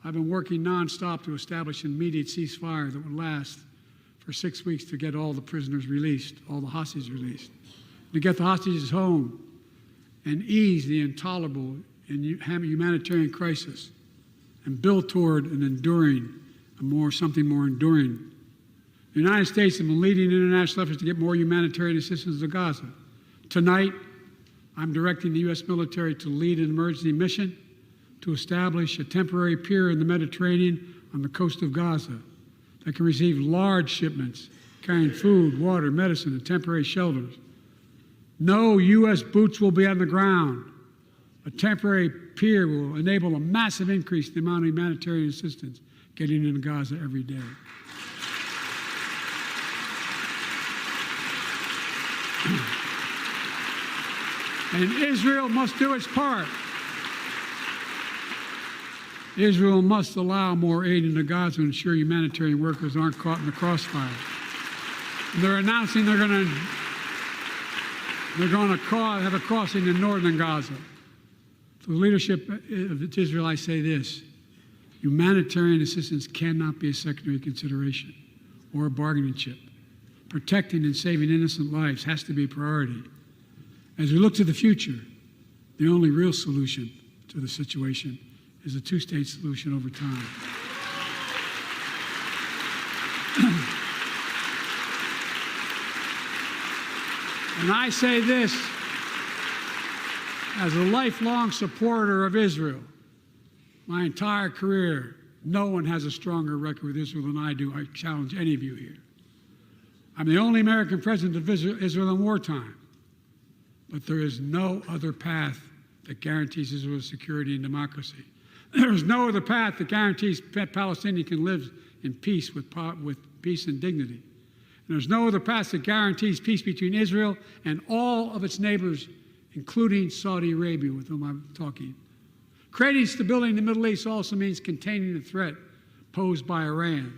I've been working nonstop to establish an immediate ceasefire that would last for 6 weeks to get all the prisoners released, all the hostages released, to get the hostages home and ease the intolerable and humanitarian crisis and build toward an enduring, something more enduring. The United States has been leading international efforts to get more humanitarian assistance to Gaza. Tonight, I'm directing the U.S. military to lead an emergency mission to establish a temporary pier in the Mediterranean on the coast of Gaza that can receive large shipments carrying food, water, medicine, and temporary shelters. No U.S. boots will be on the ground. A temporary pier will enable a massive increase in the amount of humanitarian assistance getting into Gaza every day. And Israel must do its part. Israel must allow more aid into Gaza to ensure humanitarian workers aren't caught in the crossfire. And they're announcing they're going to have a crossing in northern Gaza. To the leadership of Israel, I say this: humanitarian assistance cannot be a secondary consideration or a bargaining chip. Protecting and saving innocent lives has to be a priority. As we look to the future, the only real solution to the situation is a two-state solution over time. And I say this as a lifelong supporter of Israel. My entire career, no one has a stronger record with Israel than I do. I challenge any of you here. I'm the only American president of Israel in wartime. But there is no other path that guarantees Israel's security and democracy. There is no other path that guarantees Palestinians can live in peace with peace and dignity. And there's no other path that guarantees peace between Israel and all of its neighbors, including Saudi Arabia, with whom I'm talking. Creating stability in the Middle East also means containing the threat posed by Iran.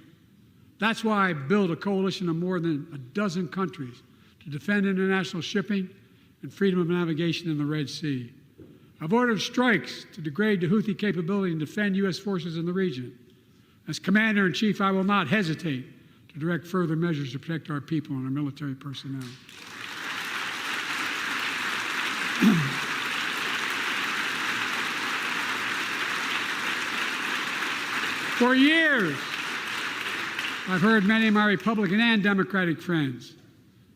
That's why I built a coalition of more than a dozen countries to defend international shipping and freedom of navigation in the Red Sea. I've ordered strikes to degrade the Houthi capability and defend U.S. forces in the region. As Commander-in-Chief, I will not hesitate to direct further measures to protect our people and our military personnel. For years, I've heard many of my Republican and Democratic friends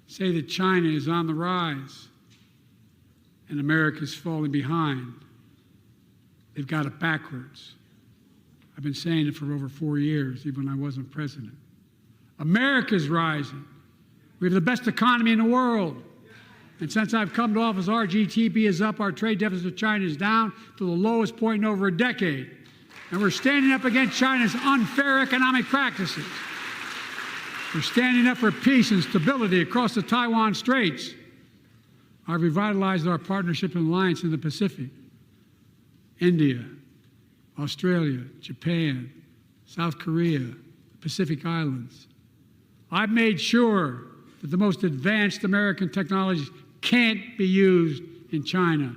say that China is on the rise and America is falling behind. They've got it backwards. I've been saying it for over 4 years, even when I wasn't president. America's rising. We have the best economy in the world. And since I've come to office, our GDP is up, our trade deficit with China is down to the lowest point in over a decade. And we're standing up against China's unfair economic practices. We're standing up for peace and stability across the Taiwan Straits. I've revitalized our partnership and alliance in the Pacific. India, Australia, Japan, South Korea, the Pacific Islands. I've made sure that the most advanced American technologies can't be used in China,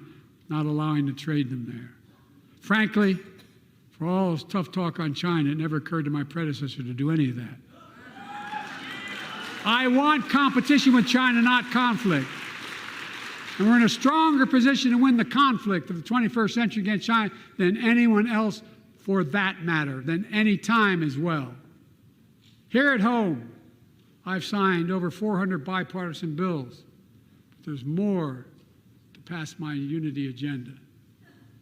not allowing to trade them there. Frankly, for all this tough talk on China, it never occurred to my predecessor to do any of that. I want competition with China, not conflict. And we're in a stronger position to win the conflict of the 21st century against China than anyone else, for that matter, than any time as well. Here at home, I've signed over 400 bipartisan bills. But there's more to pass my unity agenda.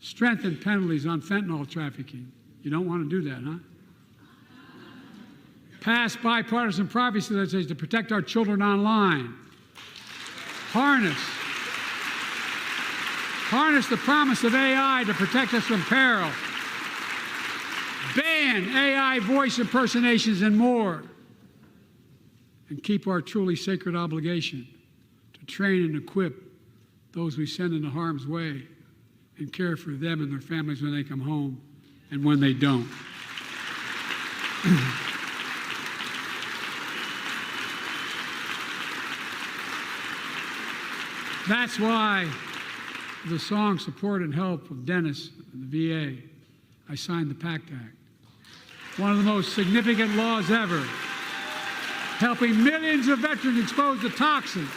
Strengthen penalties on fentanyl trafficking. You don't want to do that, huh? Pass bipartisan privacy legislation to protect our children online. Harness the promise of AI to protect us from peril. Ban AI voice impersonations and more. And keep our truly sacred obligation to train and equip those we send into harm's way and care for them and their families when they come home and when they don't. That's why the song Support and Help of Dennis and the VA, I signed the PACT Act. One of the most significant laws ever, helping millions of veterans exposed to toxins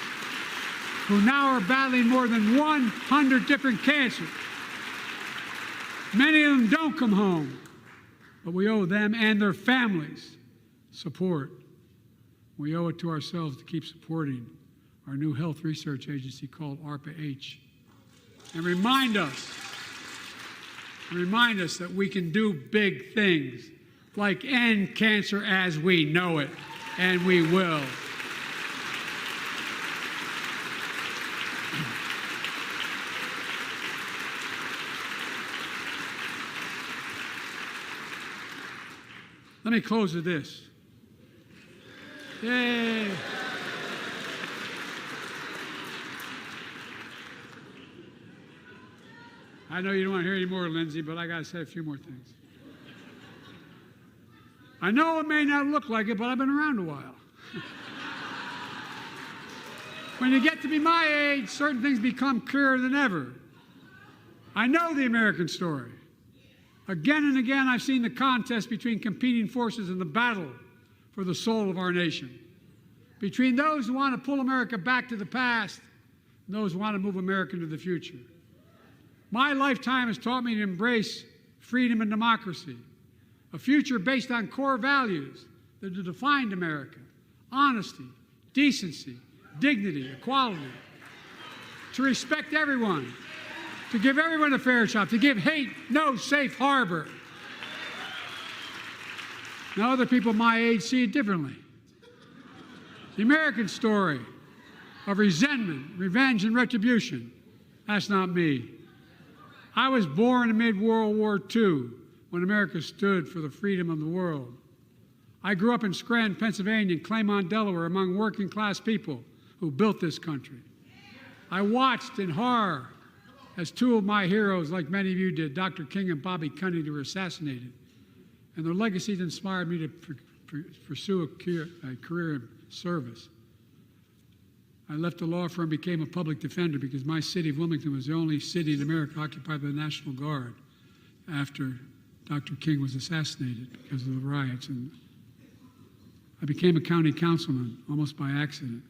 who now are battling more than 100 different cancers. Many of them don't come home, but we owe them and their families support. We owe it to ourselves to keep supporting our new health research agency called ARPA-H. And remind us that we can do big things, like end cancer as we know it, and we will. Let me close with this. Yay! I know you don't want to hear any more, Lindsay, but I got to say a few more things. I know it may not look like it, but I've been around a while. When you get to be my age, certain things become clearer than ever. I know the American story. Again and again, I've seen the contest between competing forces in the battle for the soul of our nation. Between those who want to pull America back to the past and those who want to move America into the future. My lifetime has taught me to embrace freedom and democracy, a future based on core values that have defined America: honesty, decency, dignity, equality, to respect everyone, to give everyone a fair shot, to give hate no safe harbor. Now, other people my age see it differently. The American story of resentment, revenge, and retribution, that's not me. I was born amid World War II, when America stood for the freedom of the world. I grew up in Scranton, Pennsylvania, and Claymont, Delaware, among working-class people who built this country. I watched in horror as two of my heroes, like many of you did, Dr. King and Bobby Kennedy, were assassinated. And their legacies inspired me to pursue a career in service. I left the law firm and became a public defender because my city of Wilmington was the only city in America occupied by the National Guard after Dr. King was assassinated because of the riots. And I became a county councilman almost by accident.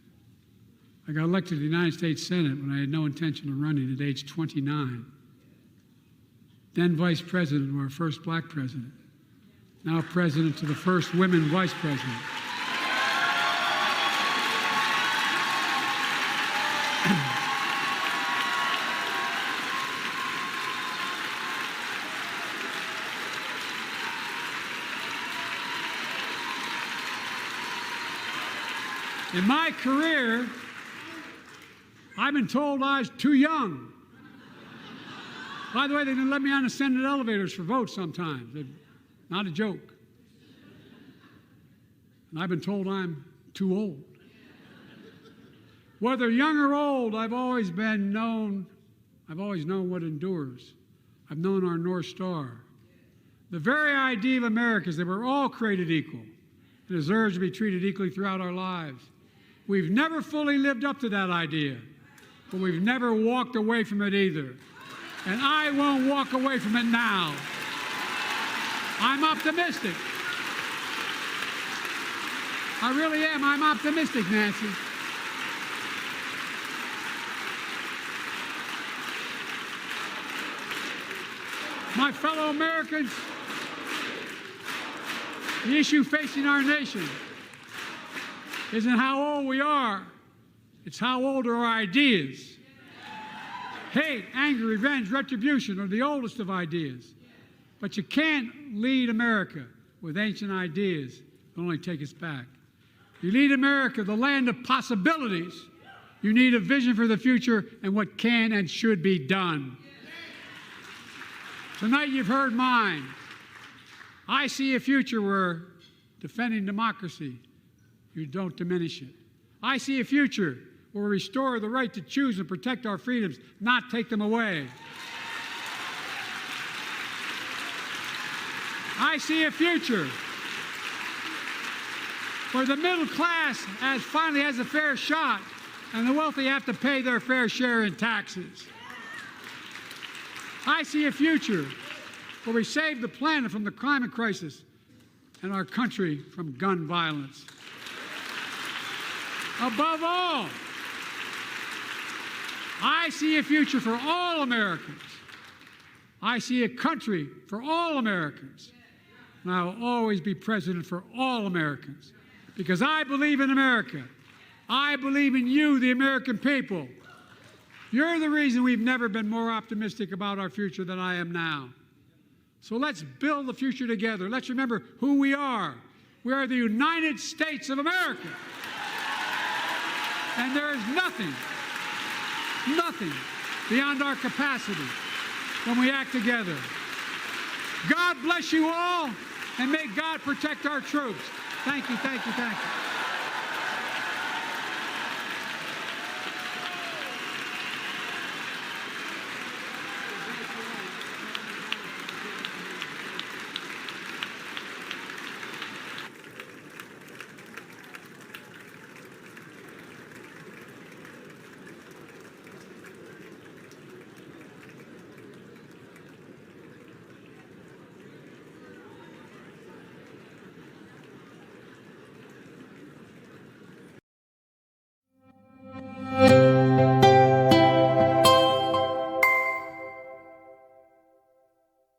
I got elected to the United States Senate when I had no intention of running at age 29. Then Vice President to our first black president. Now President to the first women Vice President. In my career, I've been told I was too young. By the way, they didn't let me on the Senate elevators for votes sometimes. Not a joke. And I've been told I'm too old. Whether young or old, I've always known what endures. I've known our North Star. The very idea of America is that we're all created equal and deserve to be treated equally throughout our lives. We've never fully lived up to that idea, but we've never walked away from it either. And I won't walk away from it now. I'm optimistic. I really am. I'm optimistic, Nancy. My fellow Americans, the issue facing our nation isn't how old we are, it's how old are our ideas. Hate, anger, revenge, retribution are the oldest of ideas. But you can't lead America with ancient ideas that only take us back. You lead America, the land of possibilities. You need a vision for the future and what can and should be done. Tonight you've heard mine. I see a future where defending democracy, you don't diminish it. I see a future where we restore the right to choose and protect our freedoms, not take them away. I see a future where the middle class finally has a fair shot and the wealthy have to pay their fair share in taxes. I see a future where we save the planet from the climate crisis and our country from gun violence. Above all, I see a future for all Americans. I see a country for all Americans. And I will always be president for all Americans because I believe in America. I believe in you, the American people. You're the reason we've never been more optimistic about our future than I am now. So let's build the future together. Let's remember who we are. We are the United States of America. And there is nothing beyond our capacity when we act together. God bless you all, and may God protect our troops. Thank you, thank you, thank you.